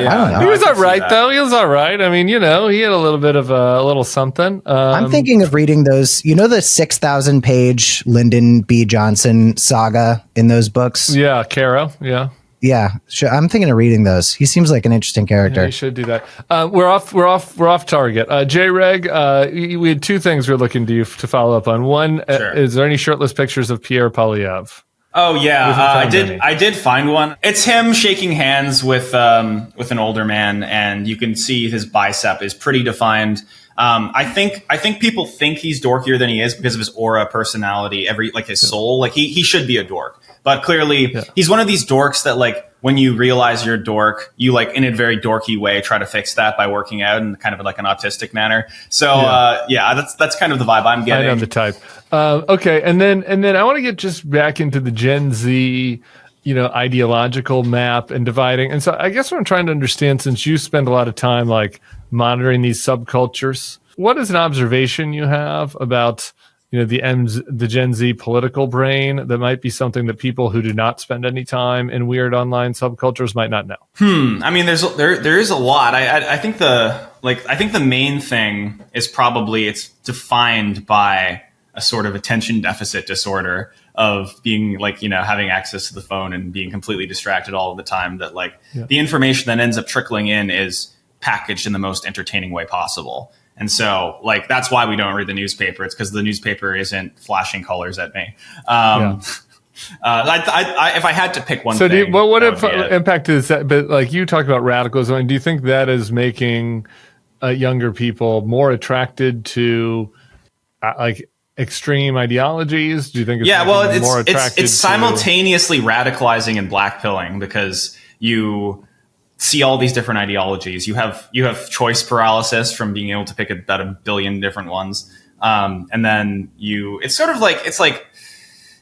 don't know. He was all right though. He was all right. I mean, he had a little bit of a little something. I'm thinking of reading those, the 6,000 page Lyndon B. Johnson saga in those books. Yeah. Caro. Yeah. Yeah, sure. I'm thinking of reading those. He seems like an interesting character. Yeah, you should do that. We're off target. Jreg, we had two things we're looking to you to follow up on. One, is there any shirtless pictures of Pierre Poilievre? Oh yeah, I did find one. It's him shaking hands with an older man, and you can see his bicep is pretty defined. I think people think he's dorkier than he is because of his aura, personality, his soul. Like he should be a dork. But clearly, he's one of these dorks that, like, when you realize you're a dork, you, like, in a very dorky way, try to fix that by working out in kind of like an autistic manner. So, that's kind of the vibe I'm getting. I know the type. Okay, and then I want to get just back into the Gen Z, ideological map and dividing. And so I guess what I'm trying to understand, since you spend a lot of time, like, monitoring these subcultures, what is an observation you have about the Gen Z political brain that might be something that people who do not spend any time in weird online subcultures might not know? I mean, there is a lot. I think the main thing is probably it's defined by a sort of attention deficit disorder of being having access to the phone and being completely distracted all of the time. That the information that ends up trickling in is packaged in the most entertaining way possible. And so, that's why we don't read the newspaper. It's because the newspaper isn't flashing colors at me. If I had to pick one thing. So what impact is that? But you talk about radicalism. Do you think that is making younger people more attracted to extreme ideologies? Do you think more attracted it's simultaneously radicalizing and blackpilling because you see all these different ideologies. You have choice paralysis from being able to pick about a billion different ones. And then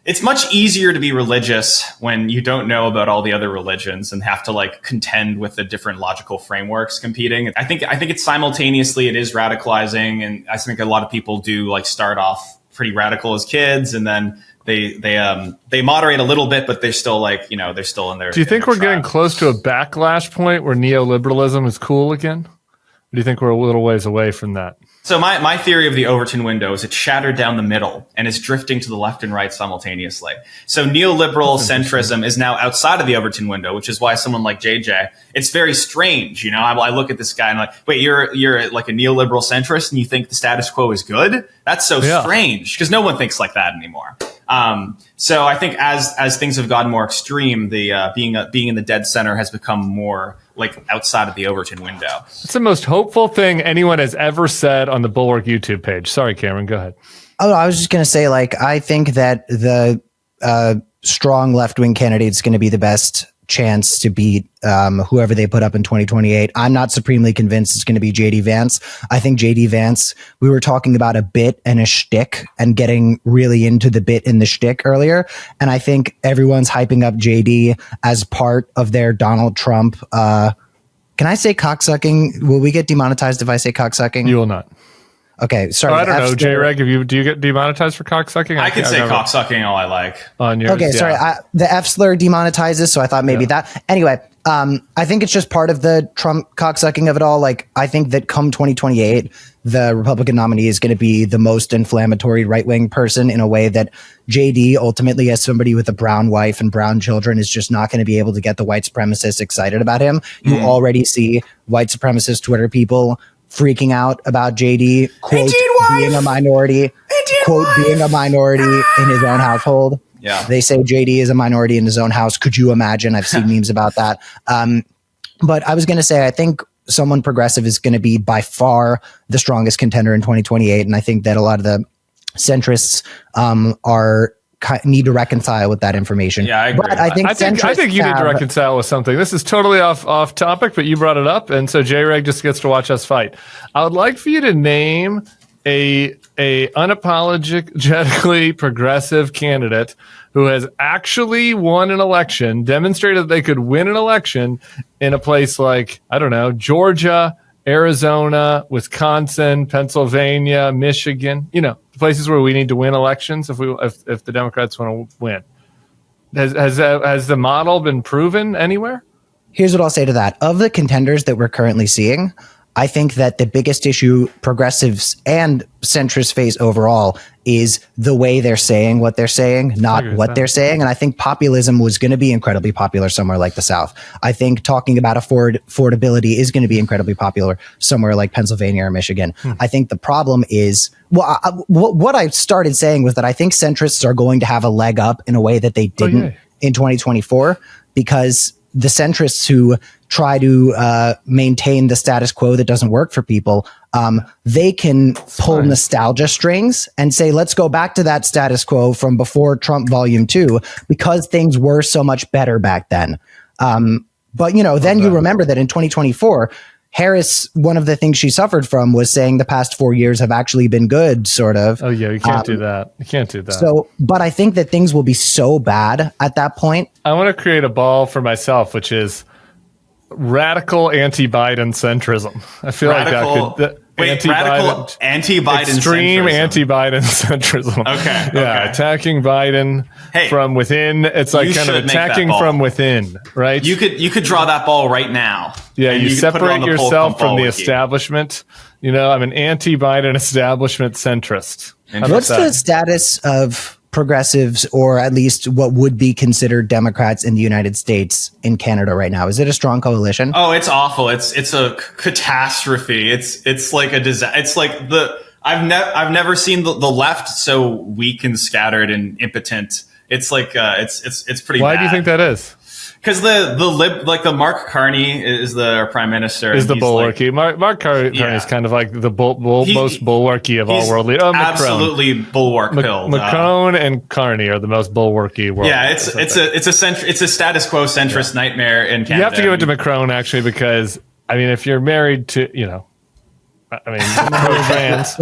it's much easier to be religious when you don't know about all the other religions and have to like contend with the different logical frameworks competing. I think it's simultaneously, it is radicalizing. And I think a lot of people do like start off pretty radical as kids, and then they moderate a little bit, but they're still like, they're still in their. Do you think we're getting close to a backlash point where neoliberalism is cool again? Or do you think we're a little ways away from that? So my theory of the Overton window is it's shattered down the middle and is drifting to the left and right simultaneously. So neoliberal centrism is now outside of the Overton window, which is why someone like JJ, it's very strange. I look at this guy and I'm like, wait, you're like a neoliberal centrist and you think the status quo is good? That's so strange, because no one thinks like that anymore. So I think as things have gotten more extreme, the being in the dead center has become more like outside of the Overton window. It's the most hopeful thing anyone has ever said on the Bulwark YouTube page. Sorry, Cameron, go ahead. Oh, I was just going to say, like, I think that the strong left-wing candidate is going to be the best chance to beat whoever they put up in 2028. I'm not supremely convinced it's going to be JD Vance. I think JD Vance, we were talking about a bit and a shtick and getting really into the bit and the shtick earlier. And I think everyone's hyping up JD as part of their Donald Trump. Can I say cocksucking? Will we get demonetized if I say cocksucking? You will not. Okay, sorry. I don't know, Jreg. Do you get demonetized for cocksucking? I can say cocksucking all I like on yours. Okay, sorry. The F slur demonetizes, so I thought maybe that. Anyway, I think it's just part of the Trump cocksucking of it all. Like, I think that come 2028, the Republican nominee is going to be the most inflammatory right-wing person in a way that JD, ultimately, as somebody with a brown wife and brown children, is just not going to be able to get the white supremacists excited about him. You already see white supremacist Twitter people freaking out about JD, quote, being a minority, quote, being a minority in his own household. Yeah. They say JD is a minority in his own house. Could you imagine? I've seen memes about that. But I was going to say, I think someone progressive is going to be by far the strongest contender in 2028. And I think that a lot of the centrists need to reconcile with that information. Yeah, I agree. But I think you need to reconcile with something. This is totally off topic, but you brought it up, and so Jreg just gets to watch us fight. I would like for you to name a unapologetically progressive candidate who has actually won an election, demonstrated that they could win an election in a place like, I don't know, Georgia, Arizona, Wisconsin, Pennsylvania, Michigan, places where we need to win elections if the Democrats want to win. Has the model been proven anywhere? Here's what I'll say to that. Of the contenders that we're currently seeing, I think that the biggest issue progressives and centrists face overall is the way they're saying what they're saying, not what they're saying. And I think populism was going to be incredibly popular somewhere like the South. I think talking about affordability is going to be incredibly popular somewhere like Pennsylvania or Michigan. I think the problem is, what I started saying was that I think centrists are going to have a leg up in a way that they didn't in 2024, because the centrists who try to maintain the status quo that doesn't work for people, they can pull nostalgia strings and say, let's go back to that status quo from before Trump Volume 2, because things were so much better back then. But, then you remember that in 2024, Harris, one of the things she suffered from was saying the past 4 years have actually been good, sort of. Oh, yeah, you can't do that. You can't do that. So, but I think that things will be so bad at that point. I want to create a ball for myself, which is radical anti-Biden centrism. I feel radical, like that could... radical anti-Biden extreme centrism. Anti-Biden centrism. Okay. Yeah, attacking Biden from within. It's like kind of attacking from within, right? You could draw that ball right now. Yeah, you separate yourself from the establishment. I'm an anti-Biden establishment centrist. What's the status of progressives, or at least what would be considered Democrats in the United States in Canada right now? Is it a strong coalition? Oh, it's awful. It's a catastrophe. It's like a disaster. It's like I've never seen the left so weak and scattered and impotent. It's like it's pretty Why bad. do you think that is? Because the Mark Carney is the prime minister. Is the bulwarky. Like, Mark Carney is kind of like the most bulwarky of all world leaders. Absolutely bulwark pilled. Macron and Carney are the most bulwarky world. Yeah, it's a status quo centrist nightmare in Canada. You have to give it to Macron actually, because I mean, if you're married to trans.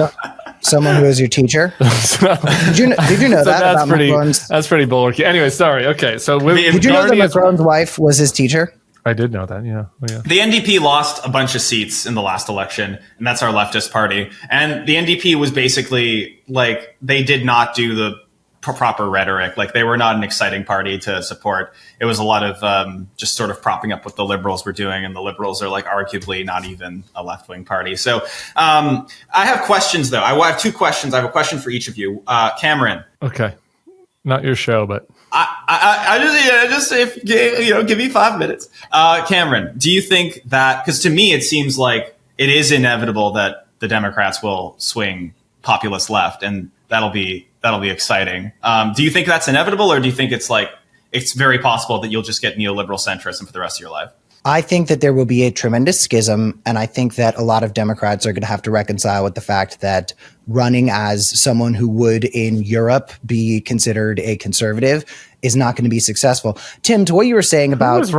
Someone who is your teacher. Did you know that about Macron's? That's pretty bulwarky. Anyway, sorry. Okay, so did you know that Macron's wife was his teacher? I did know that. Yeah. Oh, yeah. The NDP lost a bunch of seats in the last election, and that's our leftist party. And the NDP was basically like, they did not do the proper rhetoric. Like, they were not an exciting party to support. It was a lot of just sort of propping up what the Liberals were doing, and the Liberals are like arguably not even a left-wing party. So I have questions, though. I have two questions. I have a question for each of you. Cameron. Okay. Not your show, but I just if give me 5 minutes. Cameron, do you think that, because to me it seems like it is inevitable that the Democrats will swing populist left, and that'll be exciting. Do you think that's inevitable, or do you think it's very possible that you'll just get neoliberal centrism for the rest of your life? I think that there will be a tremendous schism, and I think that a lot of Democrats are going to have to reconcile with the fact that running as someone who would in Europe be considered a conservative is not going to be successful. Tim, to what you were saying about who is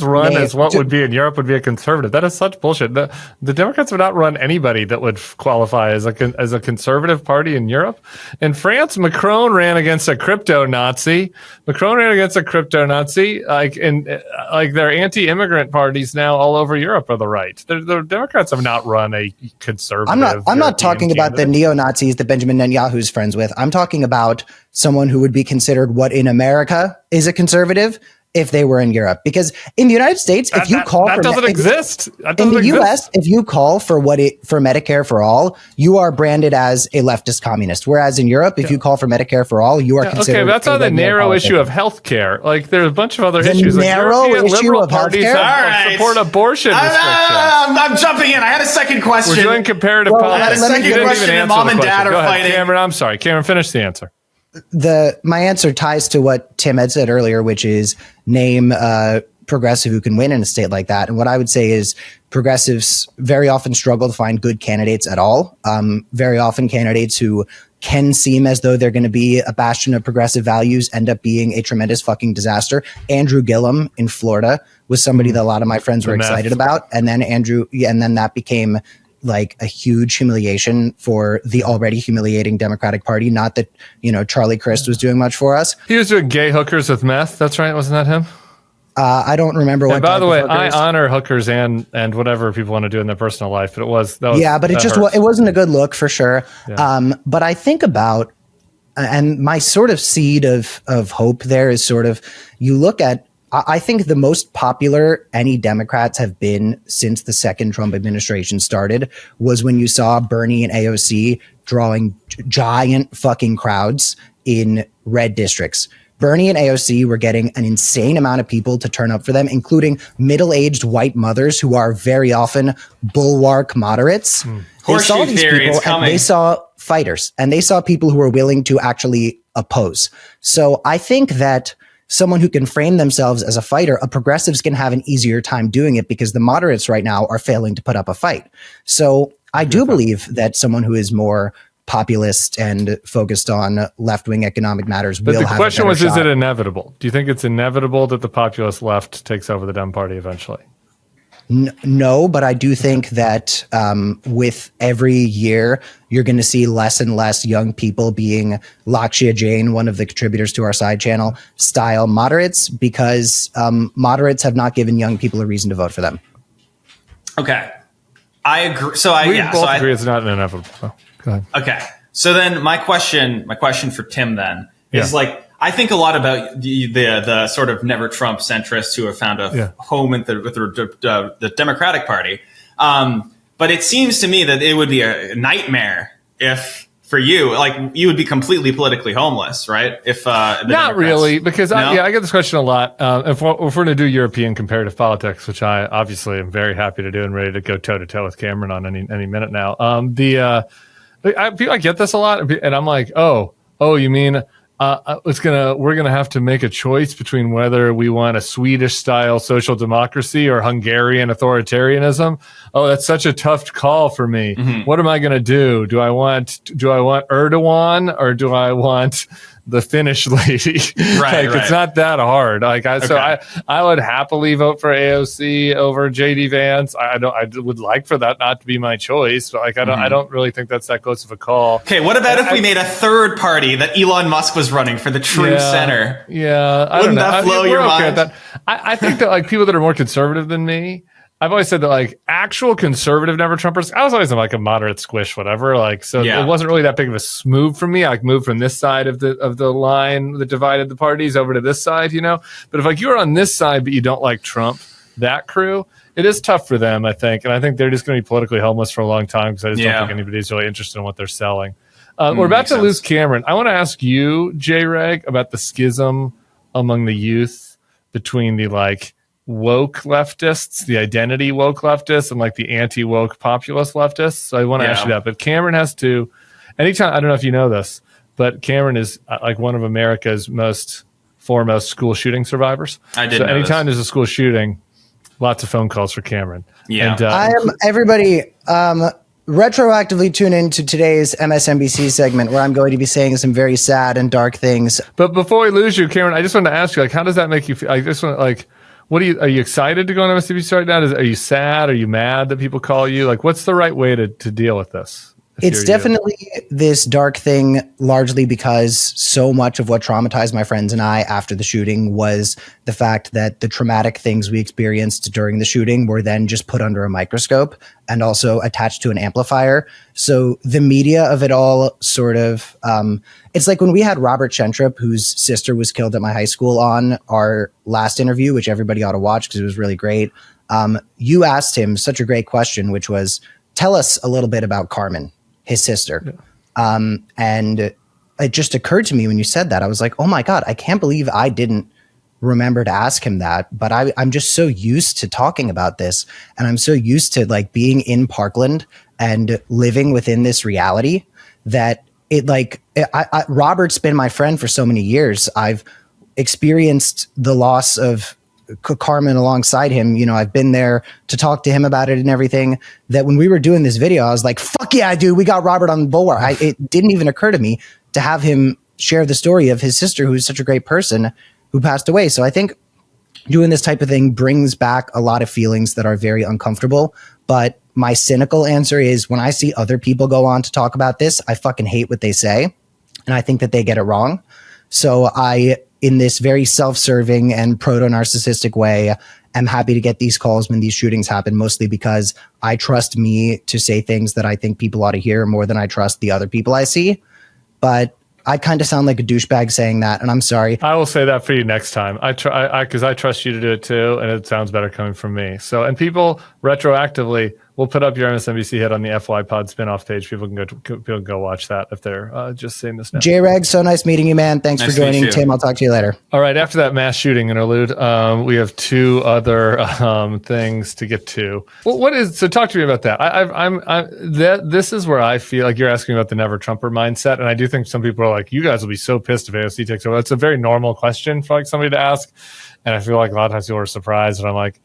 run as what would be in Europe would be a conservative. That is such bullshit. The Democrats would not run anybody that would qualify as a conservative party in Europe. In France, Macron ran against a crypto Nazi. Like their anti-immigrant parties now all over Europe are the right. The Democrats have not run a conservative. I'm not talking about the neo-Nazis that Benjamin Netanyahu is friends with. I'm talking about someone who would be considered what in America is a conservative if they were in Europe. Because in the United States, if you call for in the US, if you call for for Medicare for all, you are branded as a leftist communist. Whereas in Europe, if you call for Medicare for all, you are considered. Okay, that's on the narrow issue of healthcare. Like there's a bunch of other issues. Narrow issue of healthcare. Support abortion restrictions. I'm jumping in. I had a second question. We're doing comparative politics. I had a second question, and mom and dad are fighting. Cameron, I'm sorry. Cameron, finish the answer. My answer ties to what Tim had said earlier, which is name progressive who can win in a state like that. And what I would say is progressives very often struggle to find good candidates at all. Very often candidates who can seem as though they're going to be a bastion of progressive values end up being a tremendous fucking disaster. Andrew Gillum in Florida was somebody that a lot of my friends were excited about. And then that became like a huge humiliation for the already humiliating Democratic Party. Not that, Charlie Crist was doing much for us. He was doing gay hookers with meth. That's right. Wasn't that him? I don't remember what. And by the way, I honor hookers and whatever people want to do in their personal life, but it wasn't a good look for sure. Yeah. But I think about, and my sort of seed of hope there is sort of, you look at, I think the most popular any Democrats have been since the second Trump administration started was when you saw Bernie and AOC drawing giant fucking crowds in red districts. Bernie and AOC were getting an insane amount of people to turn up for them, including middle-aged white mothers who are very often bulwark moderates. They saw these people and they saw fighters, and they saw people who were willing to actually oppose. So I think that someone who can frame themselves as a fighter, progressives can have an easier time doing it because the moderates right now are failing to put up a fight. So I do believe that someone who is more populist and focused on left-wing economic matters will have a better shot. But the question was, is it inevitable? Do you think it's inevitable that the populist left takes over the Dem Party eventually? No, but I do think that with every year, you're going to see less and less young people being Lakshya Jain, one of the contributors to our side channel, style moderates, because moderates have not given young people a reason to vote for them. Okay. I agree. So I agree it's not inevitable. So, go ahead. Okay. So then my question for Tim then is I think a lot about the sort of never Trump centrists who have found a home with the Democratic Party. But it seems to me that it would be a nightmare if, for you, you would be completely politically homeless, right? If not really, because I get this question a lot. If we're going to do European comparative politics, which I obviously am very happy to do and ready to go toe to toe with Cameron on any minute now. I get this a lot, and I'm like, oh, you mean we're gonna have to make a choice between whether we want a Swedish style social democracy or Hungarian authoritarianism. Oh, that's such a tough call for me. What am I gonna do? Do I want Erdogan or do I want the Finnish lady? Right, It's not that hard. So I would happily vote for AOC over JD Vance. I would like for that not to be my choice, but I don't really think that's that close of a call. Okay, what about if we made a third party that Elon Musk was running for the true center? Yeah, Wouldn't that blow your mind? I think that people that are more conservative than me, I've always said that actual conservative never Trumpers, I was always in a moderate squish, whatever. It wasn't really that big of a move for me. I moved from this side of the line that divided the parties over to this side, But if you're on this side but you don't like Trump, that crew, it is tough for them, I think. And I think they're just going to be politically homeless for a long time because I just don't think anybody's really interested in what they're selling. We're about to lose Cameron. I want to ask you, Jreg, about the schism among the youth between the woke leftists, the identity woke leftists, and the anti-woke populist leftists. So I want to ask you that. But Cameron has to, anytime, I don't know if you know this, but Cameron is one of America's foremost school shooting survivors. I did. So know anytime this. there's a school shooting, lots of phone calls for Cameron. Yeah. And, I am everybody. Retroactively tune into today's MSNBC segment where I'm going to be saying some very sad and dark things. But before we lose you, Cameron, I just want to ask you, how does that make you feel? I just want what are you excited to go on MSNBC right now? Are you sad? Are you mad that people call you? What's the right way to deal with this? It's definitely this dark thing, largely because so much of what traumatized my friends and I after the shooting was the fact that the traumatic things we experienced during the shooting were then just put under a microscope and also attached to an amplifier. So the media of it all sort of, it's like when we had Robert Shentrup, whose sister was killed at my high school, on our last interview, which everybody ought to watch because it was really great. You asked him such a great question, which was, tell us a little bit about Carmen, his sister. Yeah. And it just occurred to me when you said that, I was like, oh my God, I can't believe I didn't remember to ask him that. But I'm just so used to talking about this. And I'm so used to being in Parkland and living within this reality that Robert's been my friend for so many years. I've experienced the loss of Carmen alongside him. I've been there to talk to him about it and everything. That when we were doing this video, I was like, fuck yeah, dude, we got Robert on the bulwark. It didn't even occur to me to have him share the story of his sister, who's such a great person, who passed away. So I think doing this type of thing brings back a lot of feelings that are very uncomfortable. But my cynical answer is, when I see other people go on to talk about this, I fucking hate what they say. And I think that they get it wrong. So in this very self-serving and proto-narcissistic way, I'm happy to get these calls when these shootings happen, mostly because I trust me to say things that I think people ought to hear more than I trust the other people I see. But I kind of sound like a douchebag saying that, and I'm sorry. I will say that for you next time. Because I trust you to do it too, and it sounds better coming from me. So, and people retroactively, we'll put up your MSNBC hit on the FY Pod spinoff page. People can go watch that if they're just seeing this now. Jreg, so nice meeting you, man. Thanks for joining. Tim, I'll talk to you later. All right. After that mass shooting interlude, we have two other things to get to. Well, so talk to me about that. This is where I feel like you're asking about the never Trumper mindset, and I do think some people are like, you guys will be so pissed if AOC takes over. That's a very normal question for somebody to ask, and I feel like a lot of times people are surprised, and I'm like,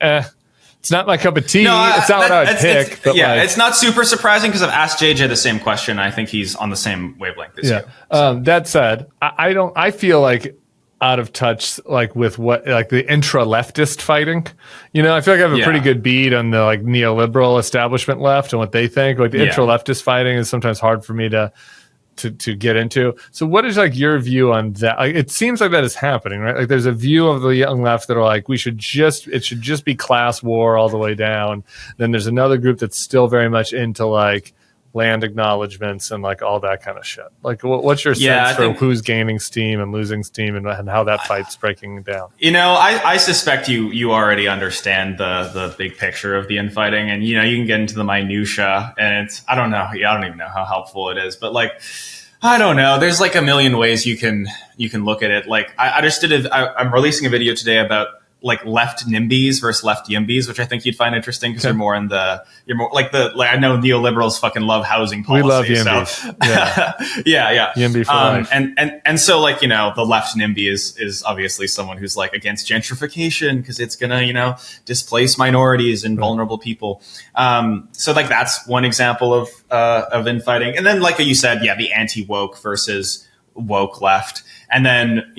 it's not my cup of tea. It's not what I would pick. It's not super surprising because I've asked JJ the same question. I think he's on the same wavelength as you. So. That said, I feel like out of touch with what the intra-leftist fighting. I feel like I have a pretty good bead on the neoliberal establishment left and what they think. The intra-leftist fighting is sometimes hard for me to get into. So what is your view on that? It seems like that is happening, right? There's a view of the young left that are it should just be class war all the way down. Then there's another group that's still very much into land acknowledgements and all that kind of shit. What's your sense for who's gaining steam and losing steam and how that fight's breaking down? I suspect you already understand the big picture of the infighting, and you can get into the minutia, and it's I don't even know how helpful it is, but I don't know. There's a million ways you can look at it. I just I'm releasing a video today about like left NIMBYs versus left YIMBYs, which I think you'd find interesting because you're more I know neoliberals fucking love housing policy. We love YIMBYs. So. Yeah. yeah. YIMBY for life. And so like, the left NIMBY is obviously someone who's like against gentrification because it's gonna, displace minorities and vulnerable people. So like that's one example of infighting. And then like you said, the anti-woke versus woke left. And then,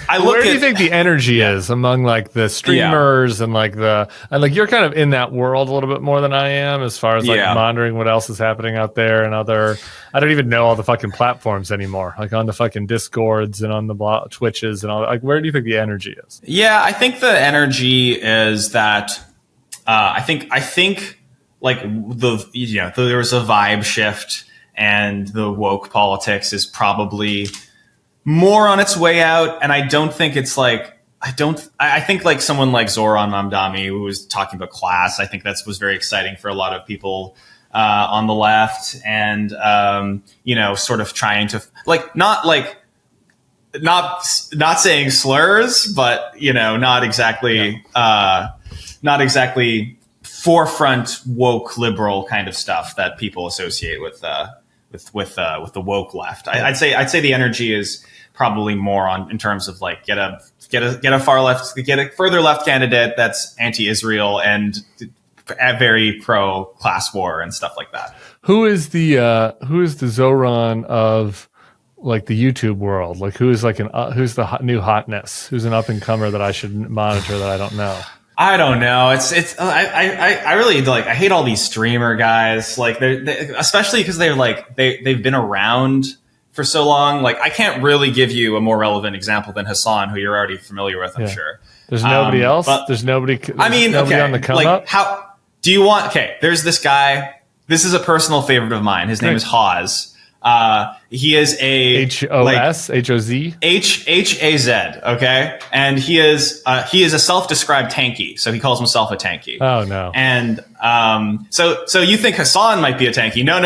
where do you think the energy is among like the streamers and like you're kind of in that world a little bit more than I am as far as like monitoring what else is happening out there and I don't even know all the fucking platforms anymore, like on the fucking Discords and on the Twitches and all that. Like, where do you think the energy is? Yeah, I think the energy is that I think like there was a vibe shift and the woke politics is probably more on its way out. And I don't think it's like, I think like someone like Zoran Mamdani, who was talking about class, I think that was very exciting for a lot of people on the left and, sort of trying to not saying slurs, but, not exactly forefront woke liberal kind of stuff that people associate with the woke left. I'd say the energy is probably more in terms of like get a further left candidate that's anti-Israel and very pro class war and stuff like that. Who is the Zoran of like the YouTube world? Like who's the new hotness? Who's an up and comer that I should monitor that I don't know? I don't know. I really like, I hate all these streamer guys. Like they especially because they've been around for so long. Like I can't really give you a more relevant example than Hassan, who you're already familiar with, I'm sure. There's nobody else. There's nobody on the come up. How do you want? Okay. There's this guy. This is a personal favorite of mine. His name is Haz. He is a HOS, HOZ, HAZ. Okay. And he is a self-described tanky. So he calls himself a tanky. Oh no. And, so you think Hassan might be a tanky. No.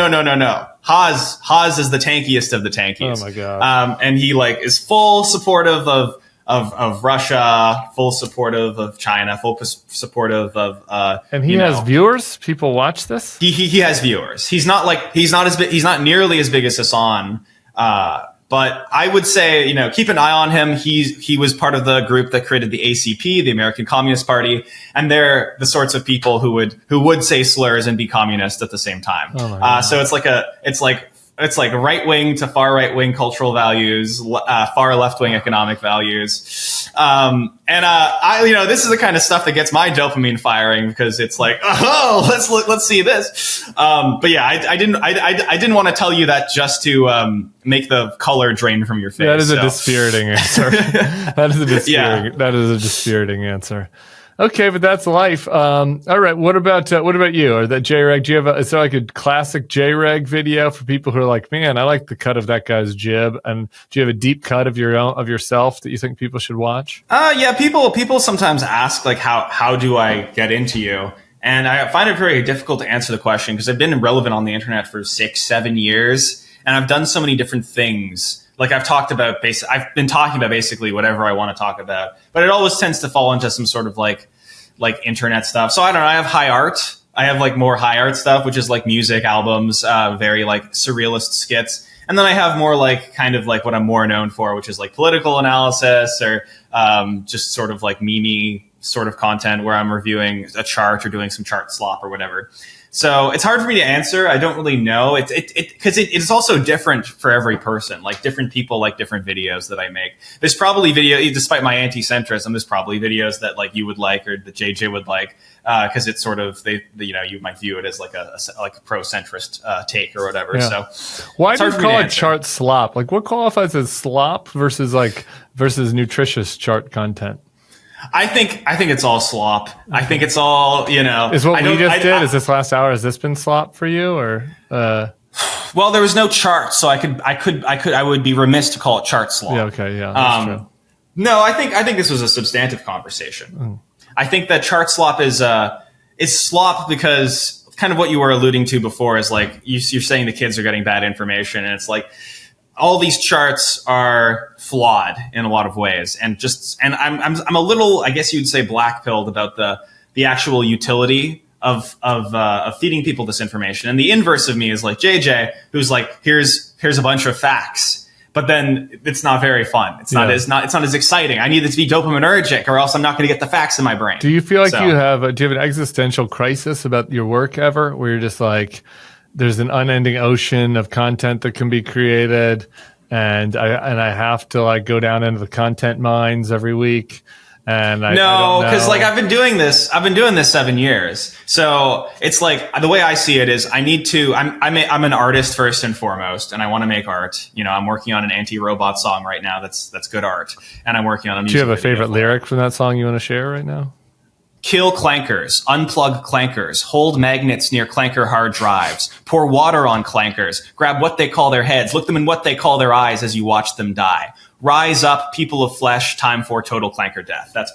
Haz is the tankiest of the tankies. Oh my God. And he like is full supportive of Russia, full supportive of China, full supportive of and he has viewers. People watch this. He has viewers. He's not nearly as big as Hassan. But I would say, keep an eye on him. He was part of the group that created the ACP, the American Communist Party, and they're the sorts of people who would say slurs and be communist at the same time. Oh so it's like right wing to far right wing cultural values, far left wing economic values, this is the kind of stuff that gets my dopamine firing because it's like, let's see this. But yeah, I didn't want to tell you that just to make the color drain from your face. That is a dispiriting answer. That is a dispiriting answer. Okay, but that's life. All right. What about you? Or that Jreg? Do you have is there like a classic Jreg video for people who are like, man, I like the cut of that guy's jib? And do you have a deep cut of yourself that you think people should watch? Yeah. People sometimes ask like, how do I get into you? And I find it very difficult to answer the question because I've been relevant on the internet for 6-7 years, and I've done so many different things. Like I've been talking about basically whatever I want to talk about, but it always tends to fall into some sort of like internet stuff. So I don't know. I have high art. I have like more high art stuff, which is like music, albums, very like surrealist skits. And then I have more like kind of like what I'm more known for, which is like political analysis or just sort of like meme sort of content where I'm reviewing a chart or doing some chart slop or whatever. So it's hard for me to answer. I don't really know. Because it's also different for every person. Like different people like different videos that I make. There's probably despite my anti-centrism, there's probably videos that like you would like or that JJ would like because it's sort of you might view it as like a pro-centrist take or whatever. Yeah. So why do you call it chart slop? Like what qualifies as slop versus nutritious chart content? I think it's all slop. I think it's all, Is what we just did? Is this last hour? Has this been slop for you or? Well, there was no chart, so I would be remiss to call it chart slop. Yeah. Okay. Yeah. That's true. No, I think this was a substantive conversation. Oh. I think that chart slop is slop because kind of what you were alluding to before is like you're saying the kids are getting bad information, and it's like all these charts are flawed in a lot of ways, and I'm a little, I guess you'd say, black-pilled about the actual utility of feeding people this information. And the inverse of me is like JJ, who's like, here's a bunch of facts. But then it's not very fun. It's not as exciting. I need it to be dopaminergic, or else I'm not going to get the facts in my brain. Do you feel like do you have an existential crisis about your work ever, where you're just like, there's an unending ocean of content that can be created, and I have to like go down into the content mines every week? And no, because like I've been doing this 7 years. So it's like, the way I see it is I'm an artist first and foremost, and I want to make art. You know, I'm working on an anti-robot song right now. That's good art. And I'm working on a music video. Do you have a favorite for lyric from that song you want to share right now? Kill clankers, unplug clankers, hold magnets near clanker hard drives, pour water on clankers, grab what they call their heads, look them in what they call their eyes as you watch them die. Rise up, people of flesh, time for total clanker death. That's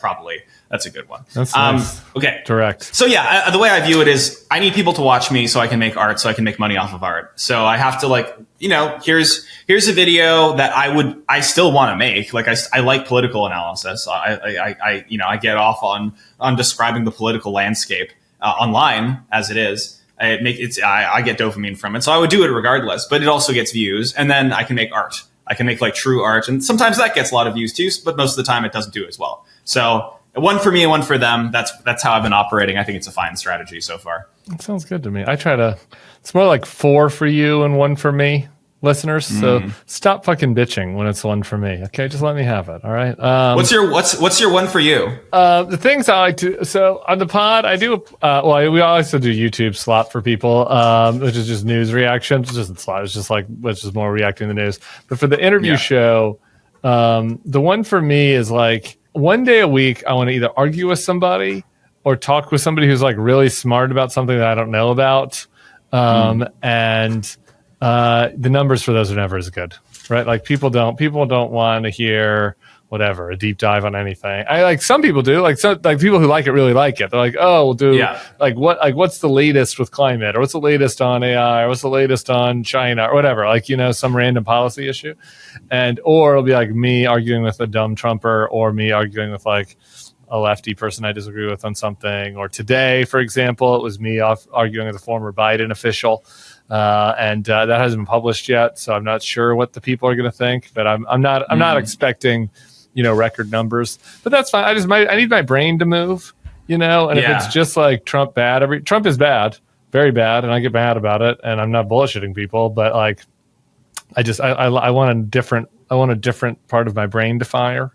a good one. That's nice. Okay. Direct. So yeah, the way I view it is I need people to watch me so I can make art, so I can make money off of art. So I have to like, you know, here's a video that I still want to make. Like I like political analysis. I get off on describing the political landscape online as it is. I get dopamine from it. So I would do it regardless, but it also gets views, and then I can make art. I can make like true art, and sometimes that gets a lot of views too, but most of the time it doesn't do as well. So one for me and one for them. That's how I've been operating. I think it's a fine strategy so far. That sounds good to me. It's more like 4 for you and 1 for me, listeners. So stop fucking bitching when it's 1 for me. Okay, just let me have it. All right. What's your 1 for you? The things I like to. So on the pod, I do. We also do YouTube slop for people, which is just news reactions. It's just slop. It's just more reacting to the news. But for the interview show, the 1 for me is like, one day a week, I want to either argue with somebody or talk with somebody who's like really smart about something that I don't know about. And the numbers for those are never as good, right? Like people don't want to hear whatever, a deep dive on anything. Some people do, like people who like it really like it. They're like, oh, we'll do what's the latest with climate, or what's the latest on AI, or what's the latest on China, or whatever, like, you know, some random policy issue. Or it'll be like me arguing with a dumb Trumper, or me arguing with like a lefty person I disagree with on something. Or today, for example, it was me arguing with a former Biden official. And that hasn't been published yet, so I'm not sure what the people are going to think. But I'm not expecting, you know, record numbers. But that's fine. I need my brain to move, you know. And if it's just like Trump is bad, very bad, and I get mad about it. And I'm not bullshitting people, but like, I want a different part of my brain to fire.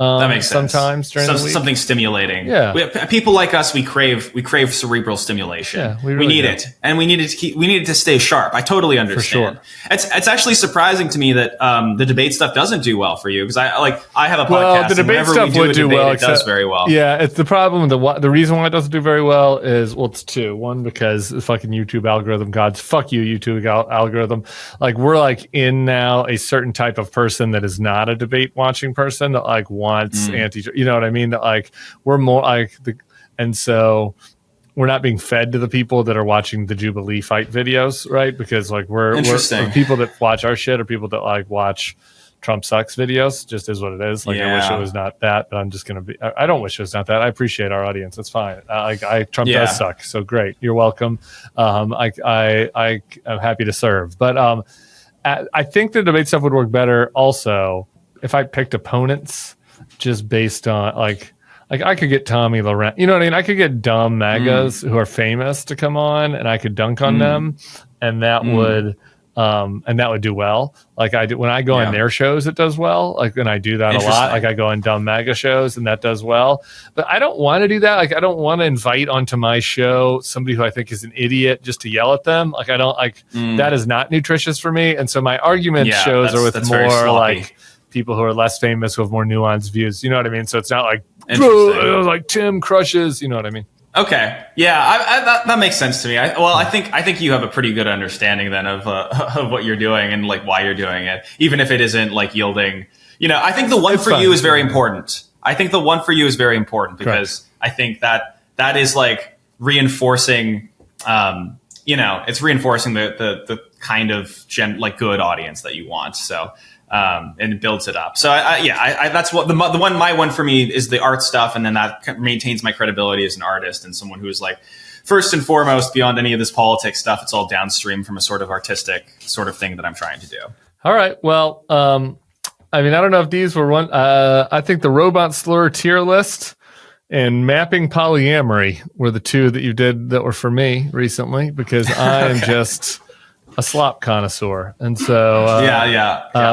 That makes sense. Sometimes during the week. Something stimulating. Yeah. People like us, we crave cerebral stimulation. Yeah, we need it, and we need it to stay sharp. I totally understand. For sure. It's actually surprising to me that the debate stuff doesn't do well for you, because I have a podcast. Well, the debate stuff would do well. It does very well. Yeah, it's the problem. The reason why it doesn't do very well is, well, it's 2. 1, because the fucking YouTube algorithm gods. Fuck you, YouTube algorithm. Like, we're like in now a certain type of person that is not a debate watching person that like wants you know what I mean? That like we're more like and so we're not being fed to the people that are watching the Jubilee fight videos, right? Because like we're people that watch our shit, or people that like watch Trump sucks videos. Just is what it is. Like I wish it was not that, but I'm just gonna be. I don't wish it was not that. I appreciate our audience. It's fine. Trump does suck. So great. You're welcome. I'm happy to serve. But I think the debate stuff would work better also if I picked opponents just based on like I could get Tommy Laurent, you know what I mean? I could get dumb MAGAs who are famous to come on, and I could dunk on them, and that would do well. Like I do when I go on their shows, it does well. Like, and I do that a lot. Like I go on dumb MAGA shows, and that does well. But I don't want to do that. Like I don't want to invite onto my show somebody who I think is an idiot just to yell at them. Like I don't like that is not nutritious for me. And so my argument shows are with more like people who are less famous, who have more nuanced views. You know what I mean? So it's not like, like Tim crushes. You know what I mean? Okay. Yeah, that makes sense to me. I think you have a pretty good understanding then of what you're doing and like why you're doing it, even if it isn't like yielding. You know, I think the 1 for you is very important. I think the 1 for you is very important because I think that is like reinforcing, it's reinforcing the kind of good audience that you want. So, and it builds it up. So that's what my one for me is the art stuff. And then that maintains my credibility as an artist and someone who is like, first and foremost, beyond any of this politics stuff, it's all downstream from a sort of artistic sort of thing that I'm trying to do. All right. Well, I don't know if these were one. I think the robot slur tier list and mapping polyamory were the two that you did that were for me recently, because I am just a slop connoisseur. And so,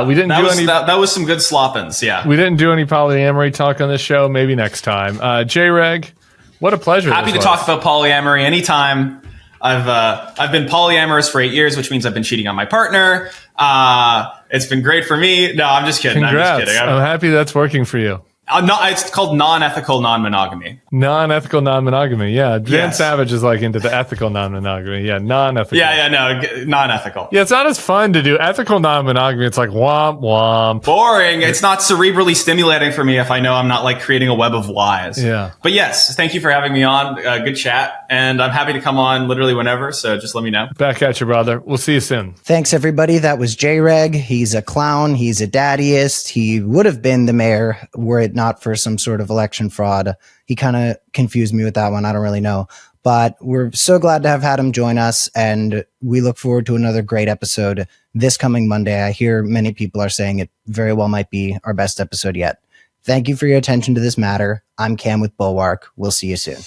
we didn't that was some good sloppins. Yeah. We didn't do any polyamory talk on this show. Maybe next time. Jreg, what a pleasure. Happy to talk about polyamory anytime. I've been polyamorous for 8 years, which means I've been cheating on my partner. It's been great for me. No, I'm just kidding. Congrats. I'm happy that's working for you. It's called non-ethical non-monogamy. Non-ethical non-monogamy. Yeah. Dan Savage is like into the ethical non-monogamy. Yeah. Non-ethical. Non-ethical. Yeah. It's not as fun to do ethical non-monogamy. It's like womp womp. Boring. It's not cerebrally stimulating for me if I know I'm not like creating a web of lies. Yeah. But yes, thank you for having me on. Good chat. And I'm happy to come on literally whenever. So just let me know. Back at you, brother. We'll see you soon. Thanks, everybody. That was Jreg. He's a clown. He's a daddyist. He would have been the mayor were it not for some sort of election fraud. He kind of confused me with that one. I don't really know. But we're so glad to have had him join us, and we look forward to another great episode this coming Monday. I hear many people are saying it very well might be our best episode yet. Thank you for your attention to this matter. I'm Cam with Bulwark. We'll see you soon.